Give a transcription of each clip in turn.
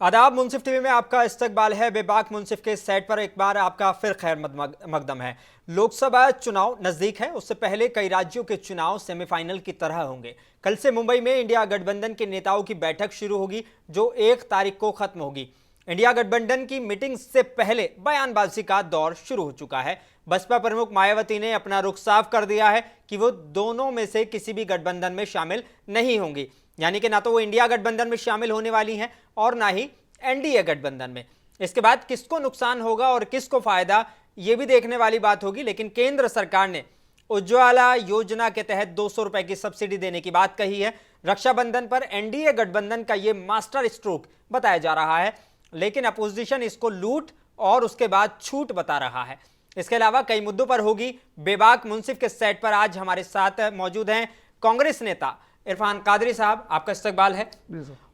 आदाब। मुंसिफ टीवी में आपका इस्तकबाल है। बेबाक मुंसिफ के सेट पर एक बार आपका फिर खैर मकदम है। लोकसभा चुनाव नजदीक है, उससे पहले कई राज्यों के चुनाव सेमीफाइनल की तरह होंगे। कल से मुंबई में इंडिया गठबंधन के नेताओं की बैठक शुरू होगी, जो 1 तारीख को खत्म होगी। इंडिया गठबंधन की मीटिंग से पहले बयानबाजी का दौर शुरू हो चुका है। बसपा प्रमुख मायावती ने अपना रुख साफ कर दिया है कि वो दोनों में से किसी भी गठबंधन में शामिल नहीं होंगी, यानी कि ना तो वो इंडिया गठबंधन में शामिल होने वाली हैं और ना ही एनडीए गठबंधन में। इसके बाद किसको नुकसान होगा और किसको फायदा, ये भी देखने वाली बात होगी। लेकिन केंद्र सरकार ने उज्ज्वला योजना के तहत 200 रुपए की सब्सिडी देने की बात कही है। रक्षाबंधन पर एनडीए गठबंधन का यह मास्टर स्ट्रोक बताया जा रहा है, लेकिन अपोजिशन इसको लूट और उसके बाद छूट बता रहा है। इसके अलावा कई मुद्दों पर होगी बेबाक मुंसिफ के सेट पर आज हमारे साथ मौजूद हैं कांग्रेस नेता इरफान कादरी साहब, आपका इस्तकबाल है।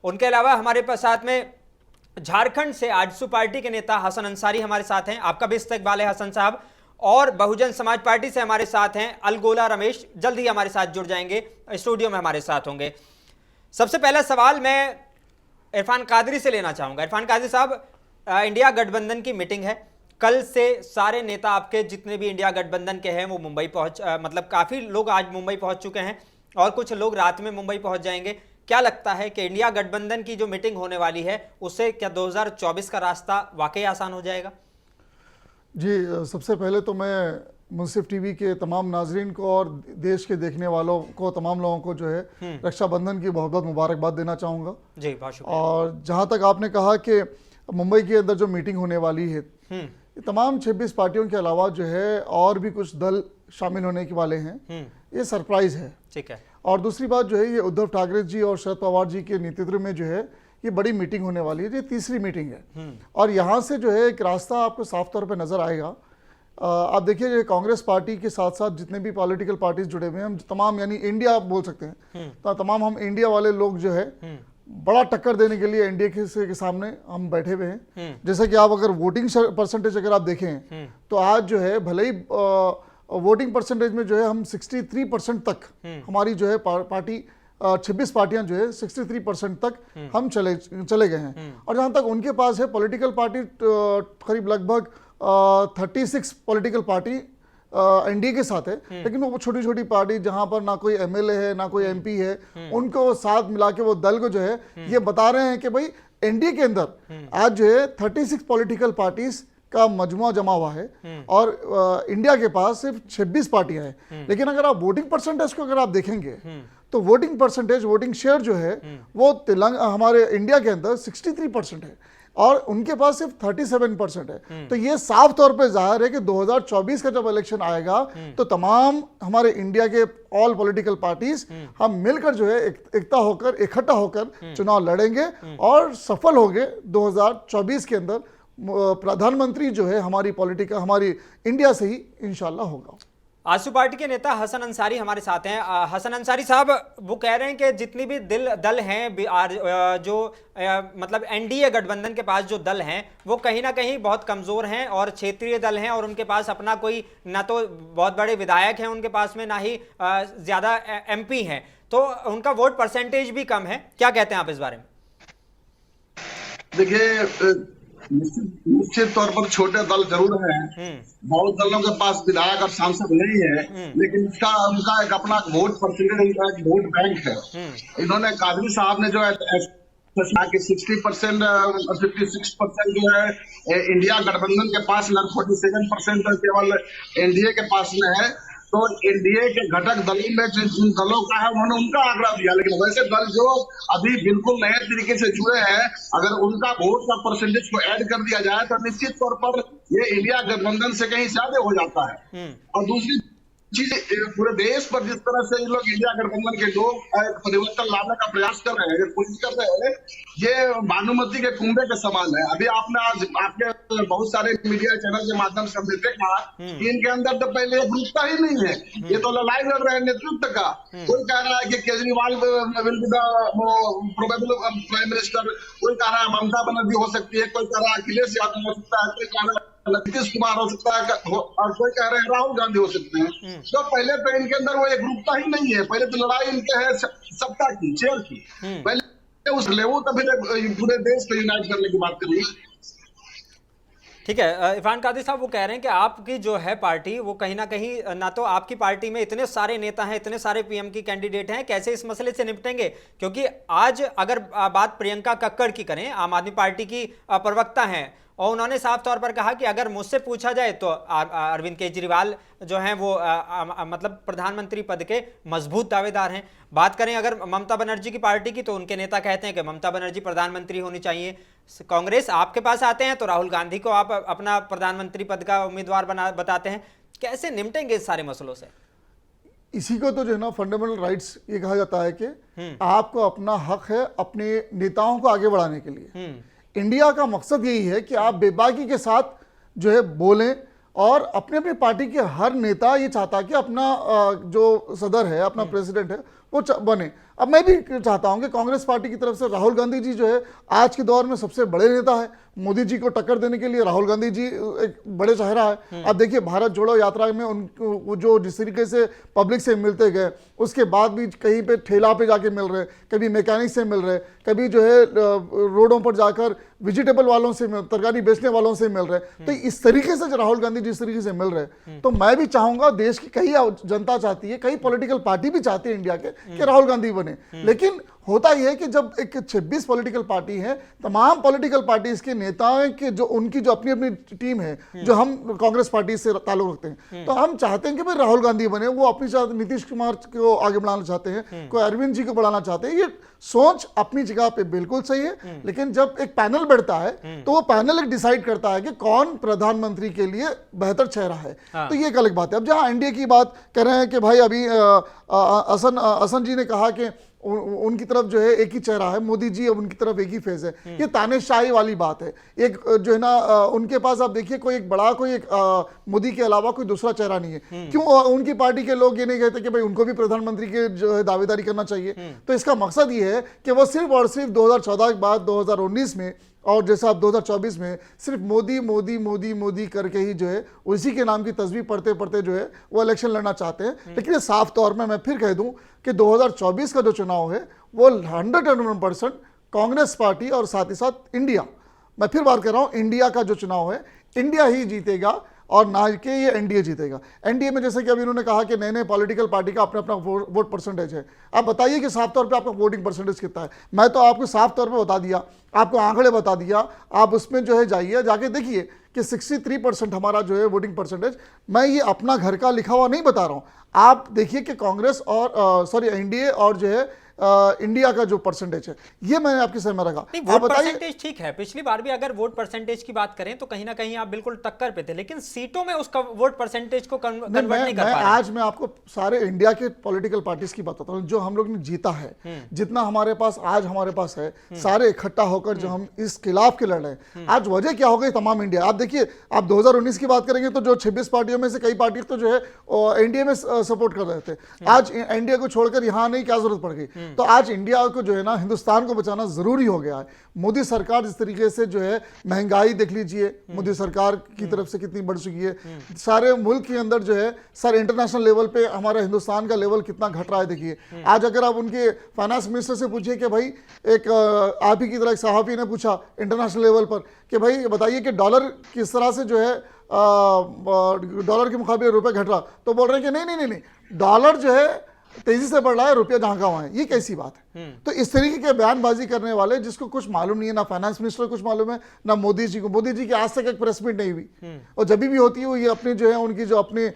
उनके अलावा हमारे पास साथ में झारखंड से आजसू पार्टी के नेता हसन अंसारी हमारे साथ हैं, आपका भी इस्तकबाल है हसन साहब। और बहुजन समाज पार्टी से हमारे साथ हैं अलगोला रमेश, जल्द ही हमारे साथ जुड़ जाएंगे, स्टूडियो में हमारे साथ होंगे। सबसे पहला सवाल मैं इरफान कादरी से लेना चाहूंगा। इरफान कादरी साहब, इंडिया गठबंधन की मीटिंग है, कल से सारे नेता आपके जितने भी इंडिया गठबंधन के हैं वो मुंबई मतलब काफी लोग आज मुंबई पहुंच चुके हैं और कुछ लोग रात में मुंबई पहुंच जाएंगे। क्या लगता है कि इंडिया गठबंधन की जो मीटिंग होने वाली है उससे क्या 2024 का रास्ता वाकई आसान हो जाएगा? जी, सबसे पहले तो मैं मुंसिफ टीवी के तमाम नाजरीन को और देश के देखने वालों को, तमाम लोगों को जो है रक्षाबंधन की बहुत बहुत मुबारकबाद देना चाहूँगा। जी, बहुत शुक्रिया। और जहाँ तक आपने कहा कि मुंबई के अंदर जो मीटिंग होने वाली है, ये तमाम 26 पार्टियों के अलावा जो है और भी कुछ दल शामिल होने के वाले हैं, ये सरप्राइज है। ठीक है। और दूसरी बात जो है, ये उद्धव ठाकरे जी और शरद पवार जी के नेतृत्व में जो है ये बड़ी मीटिंग होने वाली है। ये तीसरी मीटिंग है और यहाँ से जो है एक रास्ता आपको साफ तौर पे नजर आएगा। आप देखिए, कांग्रेस पार्टी के साथ साथ जितने भी पॉलिटिकल पार्टीज जुड़े हुए हैं, हम तमाम यानी इंडिया बोल सकते हैं, तो तमाम हम इंडिया वाले लोग जो है बड़ा टक्कर देने के लिए एनडीए के सामने हम बैठे हुए हैं। जैसे कि आप अगर वोटिंग परसेंटेज अगर आप देखें तो आज जो है भले ही वोटिंग परसेंटेज में जो है हम 63% तक हमारी जो है पार्टी 26 पार्टियां जो है 63% तक हम चले गए हैं। और जहां तक उनके पास है पॉलिटिकल पार्टी, करीब लगभग 36 पॉलिटिकल पार्टी एनडीए के साथ है, लेकिन वो छोटी छोटी पार्टी जहां पर ना कोई एमएलए है ना कोई एमपी है, उनको साथ मिला के वो दल को जो है ये बता रहे हैं कि भाई एनडीए के अंदर आज जो है 36 पॉलिटिकल पार्टीज का मजमुआ जमा हुआ है और इंडिया के पास सिर्फ 26 पार्टियां हैं। लेकिन अगर आप वोटिंग परसेंटेज को अगर आप देखेंगे तो वोटिंग परसेंटेज, वोटिंग शेयर जो है वो हमारे इंडिया के अंदर 63% है और उनके पास सिर्फ 37% है। तो ये साफ तौर पे जाहिर है कि 2024 का जब इलेक्शन आएगा तो तमाम हमारे इंडिया के ऑल पॉलिटिकल पार्टीज हम मिलकर जो है एकता होकर, इकट्ठा होकर चुनाव लड़ेंगे और सफल होंगे 2024 के अंदर। प्रधानमंत्री जो है हमारी इंडिया से ही इंशाल्लाह होगा। आजसू पार्टी के नेता हसन अंसारी हमारे साथ हैं। हसन अंसारी साहब, वो कह रहे हैं कि जितनी भी दल हैं जो मतलब एनडीए गठबंधन के पास जो दल हैं वो कहीं ना कहीं बहुत कमजोर हैं और क्षेत्रीय दल हैं और उनके पास अपना कोई ना तो बहुत बड़े विधायक हैं उनके पास में, ना ही ज्यादा एमपी हैं, तो उनका वोट परसेंटेज भी कम है। क्या कहते हैं आप इस बारे में? देखिए, निश्चित तौर पर छोटे दल जरूर हैं, बहुत दलों के पास विधायक और सांसद नहीं है, लेकिन उनका एक अपना वोट परसेंटेज, उनका एक वोट बैंक है। इन्होंने कादरी साहब ने जो है कि 60% और 56% जो है इंडिया गठबंधन के पास, 47% केवल एनडीए के पास में है। तो एनडीए के घटक दलों में जिन दलों का है उन्होंने उनका आंकड़ा दिया, लेकिन वैसे दल जो अभी बिल्कुल नए तरीके से जुड़े हैं, अगर उनका वोट का परसेंटेज को ऐड कर दिया जाए तो निश्चित तौर पर ये इंडिया गठबंधन से कहीं ज्यादा हो जाता है। और दूसरी चीज, पूरे देश पर जिस तरह से ये लोग इंडिया गठबंधन के लोग परिवर्तन लाने का प्रयास कर रहे हैं, कोशिश कर रहे हैं, ये भानुमती के कुंभे के समान है। अभी आपने आज आपके बहुत सारे मीडिया चैनल के माध्यम से हमने देखा कि इनके अंदर तो पहले एकजुटता ही नहीं है, ये तो लड़ाई लड़ रहे हैं नेतृत्व का। कोई कह रहा है कि Kejriwal will be the probable prime minister, कोई कह रहा है ममता बनर्जी हो सकती है, कोई कह रहा है अखिलेश यादव हो सकता है, कोई कह रहा है नीतीश कुमार हो सकता है और कोई कह रहे हैं राहुल गांधी हो सकते हैं। तो पहले तो इनके अंदर वो एकरूपता ही नहीं है, पहले तो लड़ाई इनके है सत्ता की, चेयर की। पहले उस ले वो तो फिर पूरे देश को यूनाइट करने की बात करिए। ठीक है, इरफान कादरी साहब वो कह रहे हैं कि आपकी जो है पार्टी वो कहीं ना कहीं, ना तो आपकी पार्टी में इतने सारे नेता हैं, इतने सारे पीएम की कैंडिडेट हैं, कैसे इस मसले से निपटेंगे? क्योंकि आज अगर बात प्रियंका कक्कड़ की करें, आम आदमी पार्टी की प्रवक्ता हैं, और उन्होंने साफ तौर पर कहा कि अगर मुझसे पूछा जाए तो अरविंद केजरीवाल जो हैं वो मतलब प्रधानमंत्री पद के मजबूत दावेदार हैं। बात करें अगर ममता बनर्जी की पार्टी की, तो उनके नेता कहते हैं कि ममता बनर्जी प्रधानमंत्री होनी चाहिए। कांग्रेस आपके पास आते हैं तो राहुल गांधी को आप अपना प्रधानमंत्री पद का उम्मीदवार बताते हैं। कैसे निपटेंगे इस सारे मसलों से? इसी को तो जो है ना फंडामेंटल राइट्स ये कहा जाता है कि आपको अपना हक है अपने नेताओं को आगे बढ़ाने के लिए। इंडिया का मकसद यही है कि आप बेबाकी के साथ जो है बोलें, और अपने अपनी पार्टी के हर नेता ये चाहता है कि अपना जो सदर है, अपना प्रेसिडेंट है, वो बने। अब मैं भी चाहता हूं कि कांग्रेस पार्टी की तरफ से राहुल गांधी जी जो है आज के दौर में सबसे बड़े नेता है। मोदी जी को टक्कर देने के लिए राहुल गांधी जी एक बड़े चेहरा है। अब देखिए भारत जोड़ो यात्रा में उनको जो जिस तरीके से पब्लिक से मिलते गए, उसके बाद भी कहीं पे ठेला पे जाके मिल रहे, कभी मैकेनिक से मिल रहे, कभी जो है रोडों पर जाकर वेजिटेबल वालों से, तरकारी बेचने वालों से मिल रहे। तो इस तरीके से जो राहुल गांधी जिस तरीके से मिल रहे, तो मैं भी चाहूंगा, देश की कई जनता चाहती है, कई पॉलिटिकल पार्टी भी चाहती है इंडिया के कि राहुल गांधी बने। लेकिन होता यह है कि जब एक 26 पॉलिटिकल पार्टी है, तमाम पॉलिटिकल पार्टीज के नेताओं के जो उनकी जो अपनी अपनी टीम है, जो हम कांग्रेस पार्टी से ताल्लुक रखते हैं, तो हम चाहते हैं कि भाई राहुल गांधी बने। वो अपनी नीतीश कुमार को आगे बढ़ाना चाहते हैं, कोई अरविंद जी को बढ़ाना चाहते हैं। ये सोच अपनी जगह पे बिल्कुल सही है, लेकिन जब एक पैनल बैठता है तो वो पैनल एक डिसाइड करता है कि कौन प्रधानमंत्री के लिए बेहतर चेहरा है। तो ये एक अलग बात है। अब जहां एनडीए की बात कर रहे हैं कि भाई अभी हसन जी ने कहा कि उनकी तरफ जो है एक ही चेहरा है, मोदी जी, अब उनकी तरफ एक ही फेस है। ये तानेशाही वाली बात है। एक जो है ना उनके पास आप देखिए कोई एक बड़ा कोई एक मोदी के अलावा कोई दूसरा चेहरा नहीं है। क्यों उनकी पार्टी के लोग ये नहीं कहते कि भाई उनको भी प्रधानमंत्री के जो है दावेदारी करना चाहिए? तो इसका मकसद ये है कि वो सिर्फ और सिर्फ 2014 के बाद 2019 में और जैसा आप 2024 में सिर्फ मोदी मोदी मोदी मोदी करके ही जो है उसी के नाम की तस्वीर पढ़ते पढ़ते जो है वो इलेक्शन लड़ना चाहते हैं। लेकिन ये साफ तौर में मैं फिर कह दूं कि 2024 का जो चुनाव है वो 101% कांग्रेस पार्टी और साथ ही साथ इंडिया, मैं फिर बात कर रहा हूं, इंडिया का जो चुनाव है इंडिया ही जीतेगा और ना कि ये एनडीए जीतेगा। एनडीए में जैसे कि अभी उन्होंने कहा कि नए नए पॉलिटिकल पार्टी का अपना अपना वोट परसेंटेज है। आप बताइए कि साफ तौर पे आपका वोटिंग परसेंटेज कितना है? मैं तो आपको साफ तौर पे बता दिया, आपको आंकड़े बता दिया, आप उसमें जो है जाइए, जाके देखिए कि 63% हमारा जो है वोटिंग परसेंटेज। मैं ये अपना घर का लिखा हुआ नहीं बता रहा हूँ। आप देखिए कि कांग्रेस और एनडीए और जो है इंडिया का जो परसेंटेज है, ये मैंने आपके सामने रखा। वोट परसेंटेज ठीक है, पिछली बार भी अगर वोट परसेंटेज की बात करें तो कहीं ना कहीं आप बिल्कुल टक्कर पे थे, लेकिन सीटों में उसका वोट परसेंटेज को कन्वर्ट नहीं कर पा रहे। आज मैं आपको सारे इंडिया के पॉलिटिकल पार्टीज की बताता हूँ जो हम लोग ने जीता है, जितना हमारे पास आज हमारे पास है, सारे इकट्ठा होकर जो हम इस खिलाफ के लड़ रहे हैं। आज वजह क्या हो गई? तमाम इंडिया। आप देखिए, आप 2019 की बात करेंगे तो जो 26 पार्टियों में से कई पार्टी तो जो है एनडीए में सपोर्ट कर रहे थे। आज एनडीए को छोड़कर यहाँ नहीं, क्या जरूरत पड़ गई? तो आज इंडिया को जो है ना हिंदुस्तान को बचाना जरूरी हो गया है। मोदी सरकार जिस तरीके से जो है महंगाई देख लीजिए, मोदी सरकार की तरफ से कितनी बढ़ चुकी है। सारे मुल्क के अंदर जो है सर इंटरनेशनल लेवल पे हमारा हिंदुस्तान का लेवल कितना घट रहा है। देखिए आज अगर आप उनके फाइनेंस मिनिस्टर से पूछिए कि भाई एक आप ही की तरह एक सहाफी ने पूछा इंटरनेशनल लेवल पर कि भाई बताइए कि डॉलर किस तरह से जो है डॉलर के मुकाबले रुपए घट रहा, तो बोल रहे हैं कि नहीं नहीं नहीं, डॉलर जो है तेजी से बढ़ रहा है, रुपया जहां का वहां है। ये कैसी बात है? तो इस तरीके के बयानबाजी करने वाले जिसको कुछ मालूम नहीं है, ना फाइनेंस मिनिस्टर कुछ मालूम है, ना मोदी जी को। मोदी जी की आज तक एक प्रेस मीट नहीं हुई, और जब भी होती है वो ये अपने जो है उनकी जो अपने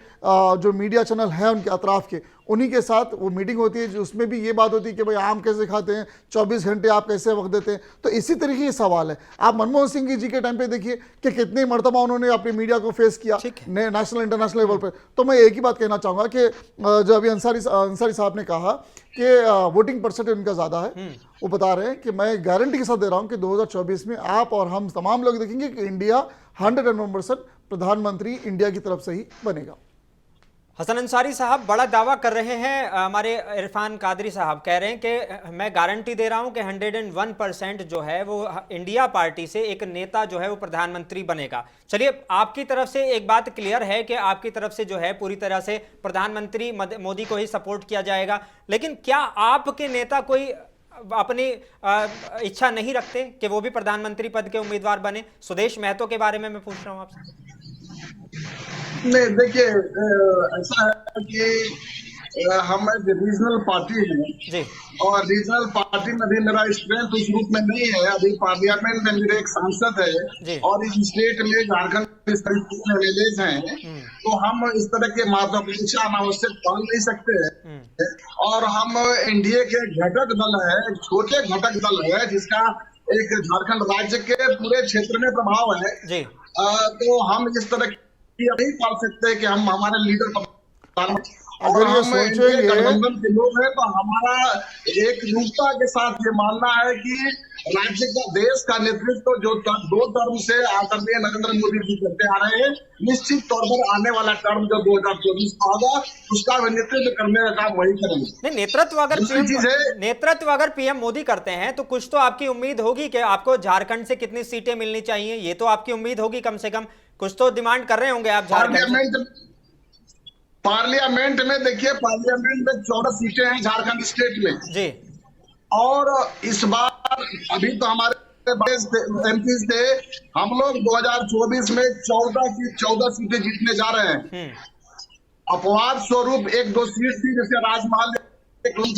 जो मीडिया चैनल है उनके अतराफ के, उन्हीं के साथ वो मीटिंग होती है, उसमें भी ये बात होती है कि भाई आम कैसे खाते हैं, 24 घंटे आप कैसे वक्त देते हैं। तो इसी तरीके ये सवाल है। आप मनमोहन सिंह जी के टाइम पे देखिए कि कितनी मरतबा उन्होंने अपनी मीडिया को फेस किया नेशनल इंटरनेशनल लेवल पर। तो मैं एक ही बात कहना चाहूंगा कि जो अभी अंसारी साहब ने कहा कि वोटिंग परसेंटेज उनका ज्यादा है, वो बता रहे हैं कि मैं गारंटी के साथ दे रहा हूं कि 2024 में आप और हम तमाम लोग देखेंगे कि इंडिया 101% प्रधानमंत्री इंडिया की तरफ से ही बनेगा। हसन अंसारी साहब बड़ा दावा कर रहे हैं, हमारे इरफान कादरी साहब कह रहे हैं कि मैं गारंटी दे रहा हूं कि 101% जो है वो इंडिया पार्टी से एक नेता जो है वो प्रधानमंत्री बनेगा। चलिए, आपकी तरफ से एक बात क्लियर है कि आपकी तरफ से जो है पूरी तरह से प्रधानमंत्री मोदी को ही सपोर्ट किया जाएगा, लेकिन क्या आपके नेता कोई अपनी इच्छा नहीं रखते कि वो भी प्रधानमंत्री पद के उम्मीदवार बने? सुदेश महतो के बारे में मैं पूछ रहा हूँ आपसे। नहीं, देखिए, ऐसा है कि हम एक रीजनल पार्टी है जी और रीजनल पार्टी में भी मेरा स्ट्रेंथ उस रूप में नहीं है। अभी पार्लियामेंट में मेरे एक सांसद जी। है और इस स्टेट में झारखंड इस तरीके में विलेज हैं, तो हम इस तरह के महत्वाकांक्षा अनावश्यक पाल नहीं सकते हैं। और हम एनडीए के घटक दल है, एक छोटे घटक दल है जिसका एक झारखंड राज्य के पूरे क्षेत्र में प्रभाव है। जी तो हम इस तरह की नहीं पाल सकते कि हम हमारे लीडर अगर ये हम सोचेंगे गठबंधन के लोग हैं, तो हमारा एक रूपता के साथ ये मानना है कि राज्य का, देश का नेतृत्व जो 2 टर्म से आदरणीय नरेंद्र मोदी जी करते आ रहे हैं, निश्चित तौर पर आने वाला टर्म जो 2024 का होगा उसका नेतृत्व करने का काम वही करेंगे। नहीं, नेतृत्व अगर पीएम मोदी करते हैं तो कुछ तो आपकी उम्मीद होगी कि आपको झारखंड से कितनी सीटें मिलनी चाहिए, ये तो आपकी उम्मीद होगी कम से कम। कुछ तो डिमांड कर रहे होंगे आप झारखंड पार्लियामेंट में। देखिए, पार्लियामेंट में 14 सीटें हैं झारखंड स्टेट में जी। और इस बार अभी तो हमारे एमपी थे, हम लोग 2024 में 14 सीटें जीतने जा रहे हैं। अपवाद स्वरूप 1-2 सीट थी, जैसे राजमहल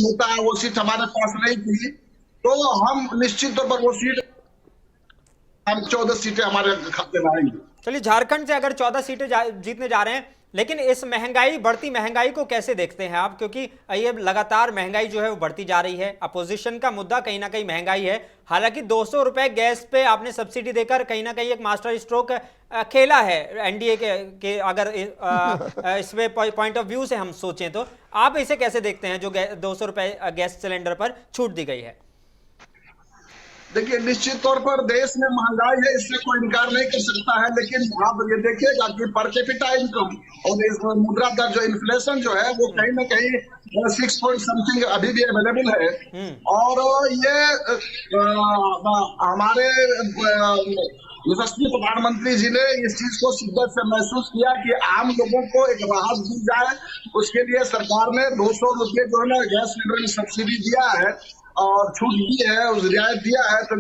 होता है, वो सीट हमारे पास नहीं थी, तो हम निश्चित तौर पर वो सीट, हम 14 सीटें हमारे खाते में आएंगी। चलिए, झारखंड से अगर 14 सीटें जीतने जा रहे हैं, लेकिन इस बढ़ती महंगाई को कैसे देखते हैं आप? क्योंकि ये लगातार महंगाई जो है वो बढ़ती जा रही है। अपोजिशन का मुद्दा कहीं ना कहीं महंगाई है। हालांकि 200 रुपए गैस पे आपने सब्सिडी देकर कहीं ना कहीं एक मास्टर स्ट्रोक खेला है एनडीए के अगर इस पे पॉइंट ऑफ व्यू से हम सोचें तो आप इसे कैसे देखते हैं जो 200 रुपए गैस सिलेंडर पर छूट दी गई है? देखिए, निश्चित तौर पर देश में महंगाई है, इससे कोई इनकार नहीं कर सकता है, लेकिन आप ये देखिएगा कि पर कैपिटा इनकम और इस मुद्रा दर जो इन्फ्लेशन जो है वो कहीं ना कहीं 6 पॉइंट समथिंग अभी भी अवेलेबल है। और ये हमारे यशस्वी प्रधानमंत्री जी ने इस चीज को शिद्दत से महसूस किया कि आम लोगों को एक राहत दी जाए, उसके लिए सरकार ने 200 रुपये जो है ना गैस सिलेंडर में सब्सिडी दिया है और छूट दी है, उस रियायत दिया है, तो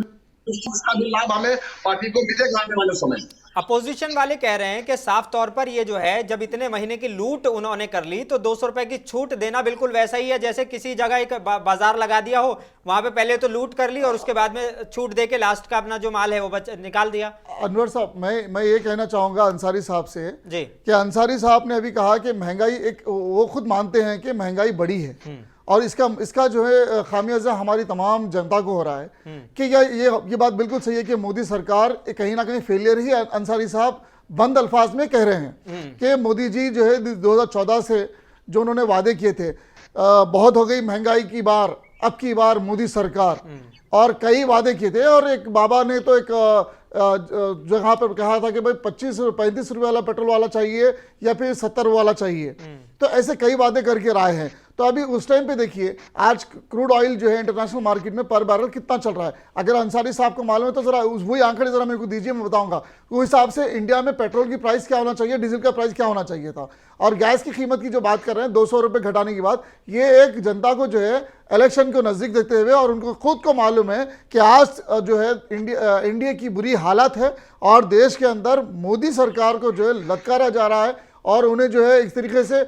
उस चीज का भी लाभ हमें पार्टी को मिलेगा आने वाले समय। अपोजिशन वाले कह रहे हैं कि साफ तौर पर ये जो है, जब इतने महीने की लूट उन्होंने कर ली तो 200 रुपए की छूट देना बिल्कुल वैसा ही है जैसे किसी जगह एक बाजार लगा दिया हो, वहां पे पहले तो लूट कर ली और उसके बाद में छूट दे के लास्ट का अपना जो माल है वो निकाल दिया। अनवर साहब, मैं ये कहना चाहूंगा अंसारी साहब से जी कि अंसारी साहब ने अभी कहा कि महंगाई, एक वो खुद मानते हैं कि महंगाई बढ़ी है और इसका जो है खामियाजा हमारी तमाम जनता को हो रहा है कि ये बात बिल्कुल सही है कि मोदी सरकार कहीं ना कहीं फेलियर ही अंसारी साहब बंद अल्फाज में कह रहे हैं कि मोदी जी जो है 2014 से जो उन्होंने वादे किए थे, बहुत हो गई महंगाई की बार, अब की बार मोदी सरकार, और कई वादे किए थे। और एक बाबा ने तो एक जगह पर कहा था कि भाई 35 रुपए वाला पेट्रोल वाला चाहिए या फिर 70 वाला चाहिए, तो ऐसे कई वादे करके राय हैं। तो अभी उस टाइम पे देखिए आज क्रूड ऑयल जो है इंटरनेशनल मार्केट में पर बैरल कितना चल रहा है। अगर अंसारी साहब को मालूम है तो जरा वही आंकड़े जरा मेरे को दीजिए, मैं बताऊंगा उस हिसाब से इंडिया में पेट्रोल की प्राइस क्या होना चाहिए, डीजल का प्राइस क्या होना चाहिए था। और गैस की कीमत की जो बात कर रहे हैं 200 रुपए घटाने की बात, ये एक जनता को जो है इलेक्शन को नजदीक देखते हुए, और उनको खुद को मालूम है कि आज जो है इंडिया की बुरी हालत है और देश के अंदर मोदी सरकार को जो है लटकारा जा रहा है और उन्हें जो है इस तरीके से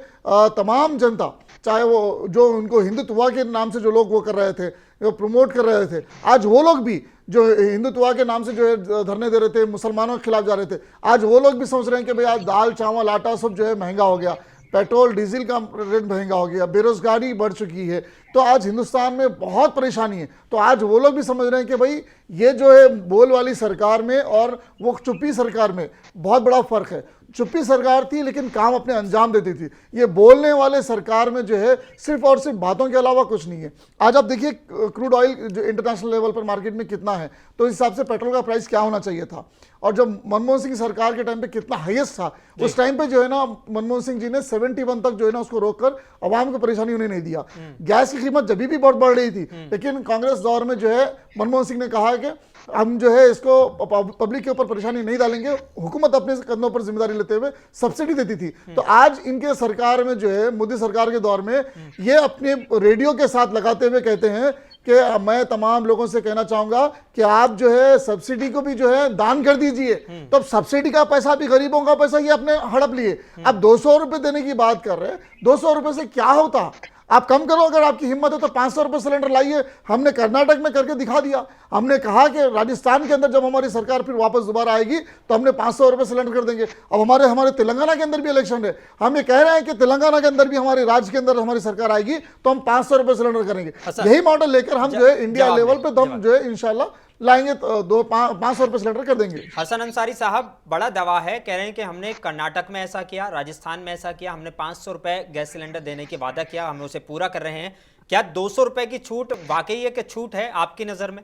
तमाम जनता, चाहे वो जो उनको हिंदुत्व के नाम से जो लोग वो कर रहे थे, वो प्रमोट कर रहे थे, आज वो लोग भी जो हिंदुत्व के नाम से जो है धरने दे रहे थे, मुसलमानों के खिलाफ जा रहे थे, आज वो लोग भी सोच रहे हैं कि भाई आज दाल चावल आटा सब जो है महंगा हो गया, पेट्रोल डीजल का रेट महंगा हो गया, बेरोजगारी बढ़ चुकी है, तो आज हिंदुस्तान में बहुत परेशानी है। तो आज वो लोग भी समझ रहे हैं कि भाई ये जो है बोल वाली सरकार में और वो चुप्पी सरकार में बहुत बड़ा फर्क है। चुप्पी सरकार थी लेकिन काम अपने अंजाम देती थी, ये बोलने वाले सरकार में जो है सिर्फ और सिर्फ बातों के अलावा कुछ नहीं है। आज आप देखिए क्रूड ऑयल जो इंटरनेशनल लेवल पर मार्केट में कितना है, तो इस हिसाब से पेट्रोल का प्राइस क्या होना चाहिए था, और जब मनमोहन सिंह सरकार के टाइम पे कितना हाईएस्ट था, उस टाइम पे जो है ना मनमोहन सिंह जी ने 71 तक जो है ना उसको रोककर आवाम को परेशानी उन्हें नहीं दिया। गैस की कीमत जब भी बहुत बढ़ रही थी, लेकिन कांग्रेस दौर में जो है मनमोहन सिंह ने कहा कि हम जो है इसको पब्लिक के ऊपर परेशानी नहीं डालेंगे, हुकूमत अपने कंधों पर जिम्मेदारी लेते हुए सब्सिडी देती थी। तो आज इनके सरकार में जो है मोदी सरकार के दौर में ये अपने रेडियो के साथ लगाते हुए कहते हैं कि मैं तमाम लोगों से कहना चाहूंगा कि आप जो है सब्सिडी को भी जो है दान कर दीजिए। तो अब सब्सिडी का पैसा भी गरीबों का पैसा ये अपने हड़प लिए। अब 200 रुपए देने की बात कर रहे हैं, 200 रुपए से क्या होता? आप कम करो, अगर आपकी हिम्मत हो तो 500 रुपए सिलेंडर लाइए। हमने कर्नाटक में करके दिखा दिया। हमने कहा कि राजस्थान के अंदर जब हमारी सरकार फिर वापस दोबारा आएगी तो हमने 500 रुपए सिलेंडर कर देंगे। अब हमारे तेलंगाना के अंदर भी इलेक्शन है, हम ये कह रहे हैं कि तेलंगाना के अंदर भी हमारे राज्य के अंदर हमारी सरकार आएगी तो हम 500 रुपए सिलेंडर करेंगे। यही मॉडल लेकर हम जो है इंडिया लेवल पे तो हम जो है इंशाल्लाह लाएंगे, 500 रुपए सिलेंडर कर देंगे। हसन अंसारी साहब, बड़ा दावा है, कह रहे हैं कि हमने कर्नाटक में ऐसा किया, राजस्थान में ऐसा किया, हमने 500 रुपए गैस सिलेंडर देने की वादा किया, हम उसे पूरा कर रहे हैं। क्या 200 रुपए की छूट वाकई है कि छूट है आपकी नजर में?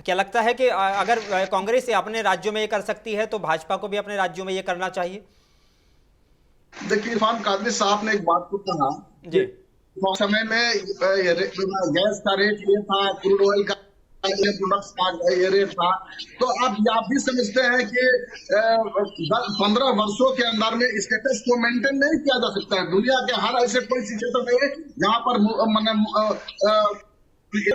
क्या लगता है कि अगर कांग्रेस अपने राज्यों में ये कर सकती है तो भाजपा को भी अपने राज्यों में ये करना चाहिए? देखिए इरफान कादरी साहब ने एक बात को कहा जी, उस समय में गैस का रेट ये था, क्रूड ऑयल का ये प्रोडक्ट्स का ये रेट था। तो आप भी समझते हैं कि 15 वर्षों के अंदर में स्टेटस को मेंटेन नहीं किया जा सकता है। दुनिया के हर ऐसे कोई सिचुएशन है जहां पर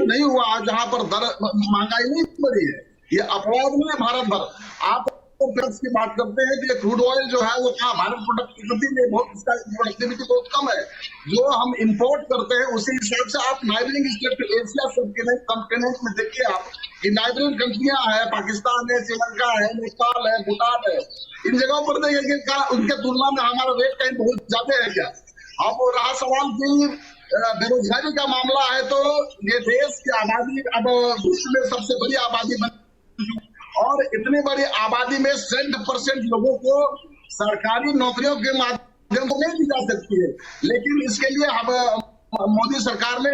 नहीं हुआ, जहां पर दर महंगाई नहीं बढ़ी है। ये अपवाद नहीं है भारत भर। आप प्रोडक्ट्स की बात करते हैं कि क्रूड ऑयल जो है वो कहा भारत प्रोडक्टिविटी में बहुत, इसका प्रोडक्टिविटी बहुत कम है। जो हम इंपोर्ट करते हैं उसी हिसाब से आप नाइबरिंग स्टेट एशिया सबकॉन्टिनेंट में देखिए आप कि नाइबरिंग कंट्रियां हैं, पाकिस्तान है, श्रीलंका है, नेपाल है, भूटान है। इन जगहों पर देखिए उनके तुलना में हमारा रेट कहीं बहुत ज्यादा है क्या? अब रहा सवाल की बेरोजगारी का मामला है तो ये देश की आबादी अब विश्व में सबसे बड़ी आबादी बन, और इतनी बड़ी आबादी में 100% लोगों को सरकारी नौकरियों के माध्यम से नहीं दी जा सकती है। लेकिन इसके लिए हम मोदी सरकार ने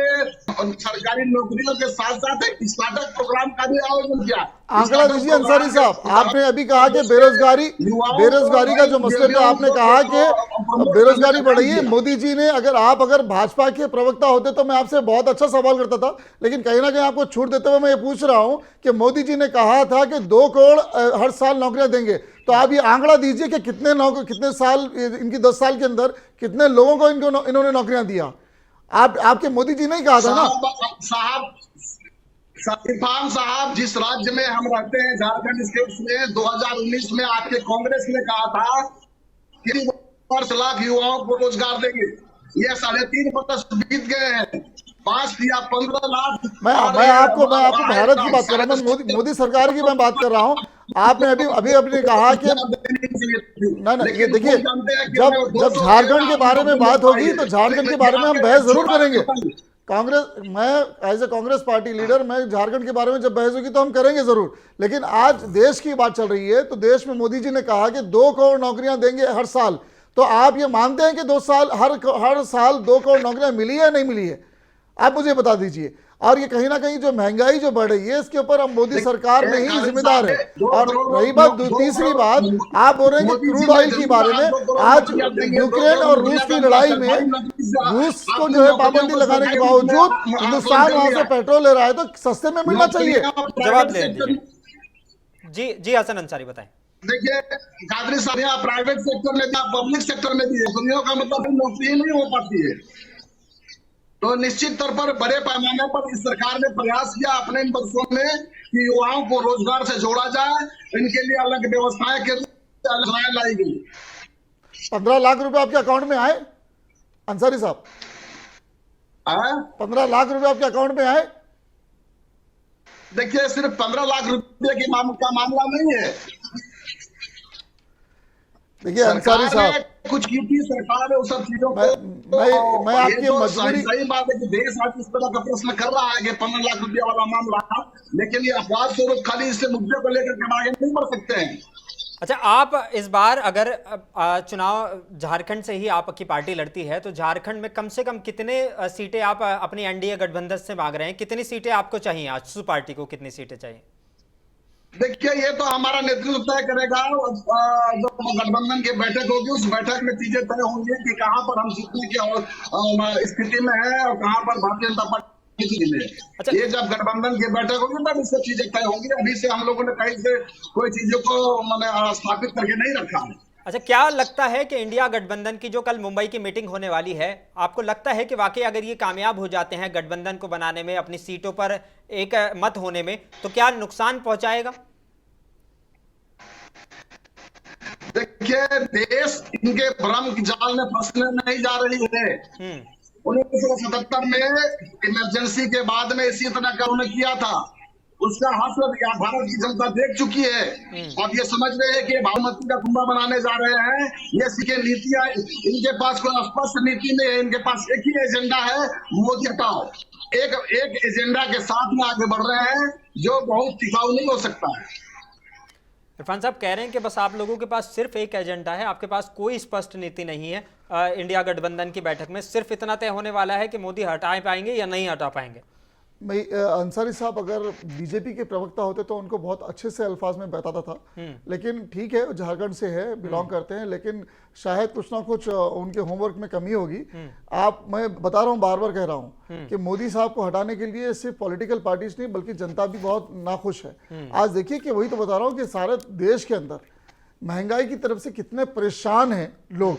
सरकारी नौकरियों के साथ साथ एक स्टार्टअप प्रोग्राम का भी आयोजन किया। आंकड़ा दीजिए अंसारी साहब, आपने अभी कहा कि बेरोजगारी का जो मसले पे आपने कहा कि बेरोजगारी बढ़ी है। मोदी जी ने अगर भाजपा के प्रवक्ता होते तो मैं आपसे बहुत अच्छा सवाल करता था, लेकिन कहीं ना कहीं आपको छूट देते हुए मैं ये पूछ रहा हूं कि मोदी जी ने कहा था कि 2 करोड़ हर साल नौकरियां देंगे। तो आप ये आंकड़ा दीजिए कि कितने साल, इनकी 10 साल के अंदर कितने लोगों को इन्होंने नौकरियां दिया। आपके मोदी जी नहीं कहा था ना इरफान साहब, जिस राज्य में हम रहते हैं झारखंड स्टेट में 2019 में आपके कांग्रेस ने कहा था कि 5 लाख युवाओं को रोजगार देंगे। ये 3.5 वर्ष बीत गए हैं, 5 या 15 लाख। मैं आपको भारत की बात कर रहा हूँ, मोदी सरकार की मैं बात कर रहा हूँ। आपने अभी कहा कि ना ये देखिए, जब झारखंड के बारे में बात होगी तो झारखंड के बारे में हम बहस जरूर करेंगे। मैं as a Congress party leader, मैं झारखंड के बारे में जब बहस होगी तो हम करेंगे जरूर। लेकिन आज देश की बात चल रही है तो देश में मोदी जी ने कहा कि 2 करोड़ नौकरियां देंगे हर साल। तो आप ये मानते हैं कि 2 साल हर साल 2 करोड़ नौकरियां मिली है नहीं मिली है? आप मुझे बता दीजिए। और ये कहीं ना कहीं जो महंगाई जो बढ़ रही है इसके ऊपर हम मोदी सरकार में ही जिम्मेदार है। और रही बात तीसरी बात, आप बोल रहे हैं कि क्रूड ऑयल के बारे में, आज यूक्रेन और रूस की लड़ाई में रूस को जो है पाबंदी लगाने के बावजूद हिंदुस्तान वहां से पेट्रोल ले रहा है, तो सस्ते में मिलना चाहिए। जवाब ले लीजिए। जी हसन अंसारी बताएं। देखिए कादरी साहब, यहाँ प्राइवेट सेक्टर में भी पब्लिक सेक्टर में भी है, दुनिया का मतलब नौकरी नहीं हो पाती है। तो निश्चित तौर पर बड़े पैमाने पर इस सरकार ने प्रयास किया अपने इन वर्षों में कि युवाओं को रोजगार से जोड़ा जाए, इनके लिए अलग व्यवस्थाएं लाई गई। 15 लाख रुपए आपके अकाउंट में आए अंसारी साहब? 15 लाख रुपए आपके अकाउंट में आए? देखिए सिर्फ 15 लाख रुपए की का मामला नहीं है। देखिए अंसारी साहब, कुछ की थी सरकार ने उस सब चीजों को, मैं आपकी मजबूरी, सही बात है कि देश आज इस तरह का प्रश्न कर रहा है कि 15 लाख रुपया वाला मामला, लेकिन ये अपवाद स्वरूप खाली इससे मुद्दे को लेकर के आगे नहीं बढ़ सकते हैं। अच्छा, आप इस बार अगर चुनाव झारखंड से ही आपकी पार्टी लड़ती है तो झारखंड में कम से कम कितने सीटें आप अपनी एनडीए गठबंधन से मांग रहे हैं? कितनी सीटें आपको चाहिए? आजसू पार्टी को कितनी सीटें चाहिए? देखिए ये तो हमारा नेतृत्व तय करेगा। जो गठबंधन की बैठक होगी उस बैठक में चीजें तय होंगी कि कहां पर हम जीतने की स्थिति में है और कहां पर भारतीय जनता पार्टी में है। अच्छा, ये जब गठबंधन की बैठक होगी तब इससे चीजें तय होंगी। अभी से हम लोगों ने कहीं से कोई चीजों को स्थापित करके नहीं रखा है। अच्छा, क्या लगता है कि इंडिया गठबंधन की जो कल मुंबई की मीटिंग होने वाली है, आपको लगता है कि वाकई अगर ये कामयाब हो जाते हैं गठबंधन को बनाने में, अपनी सीटों पर एक मत होने में, तो क्या नुकसान पहुंचाएगा? देखिए, देश इनके भ्रम की जाल में फंसने नहीं जा रही है। 1977 में इमरजेंसी के बाद में इसी तरह का उन्होंने किया था, उसका हासिल भारत की जनता देख चुकी है। अब ये समझ रहे हैं कि बागमती का कुंभा बनाने जा रहे हैं। ये सीखे नीतियां, इनके पास कोई स्पष्ट नीति नहीं है, इनके पास एक ही एजेंडा है, मोदी हटाओ। एक एजेंडा के साथ में आगे बढ़ रहे हैं जो बहुत टिकाऊ नहीं हो सकता है। इरफान साहब कह रहे हैं कि बस आप लोगों के पास सिर्फ एक एजेंडा है, आपके पास कोई स्पष्ट नीति नहीं है। इंडिया गठबंधन की बैठक में सिर्फ इतना तय होने वाला है कि मोदी हटा पाएंगे या नहीं हटा पाएंगे। भाई अंसारी साहब अगर बीजेपी के प्रवक्ता होते तो उनको बहुत अच्छे से अल्फाज में बताता था, लेकिन ठीक है, झारखंड से है, बिलोंग करते हैं, लेकिन शायद कुछ ना कुछ उनके होमवर्क में कमी होगी। मैं बता रहा हूँ, बार बार कह रहा हूँ कि मोदी साहब को हटाने के लिए सिर्फ पॉलिटिकल पार्टीज नहीं बल्कि जनता भी बहुत नाखुश है। आज देखिए कि वही तो बता रहा हूँ कि सारे देश के अंदर महंगाई की तरफ से कितने परेशान हैं लोग।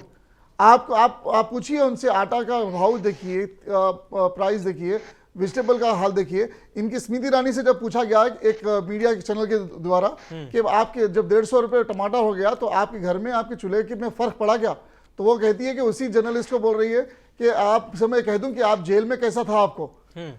आप पूछिए उनसे, आटा का भाव देखिए, प्राइस देखिए, वेजिटेबल का हाल देखिए। इनकी स्मृति ईरानी से जब पूछा गया एक मीडिया चैनल के द्वारा कि आपके जब 150 रुपये टमाटर हो गया तो आपके घर में, आपके चूल्हे के में फर्क पड़ा क्या, तो वो कहती है कि उसी जर्नलिस्ट को बोल रही है कि आप से मैं कह दूं कि आप जेल में कैसा था आपको।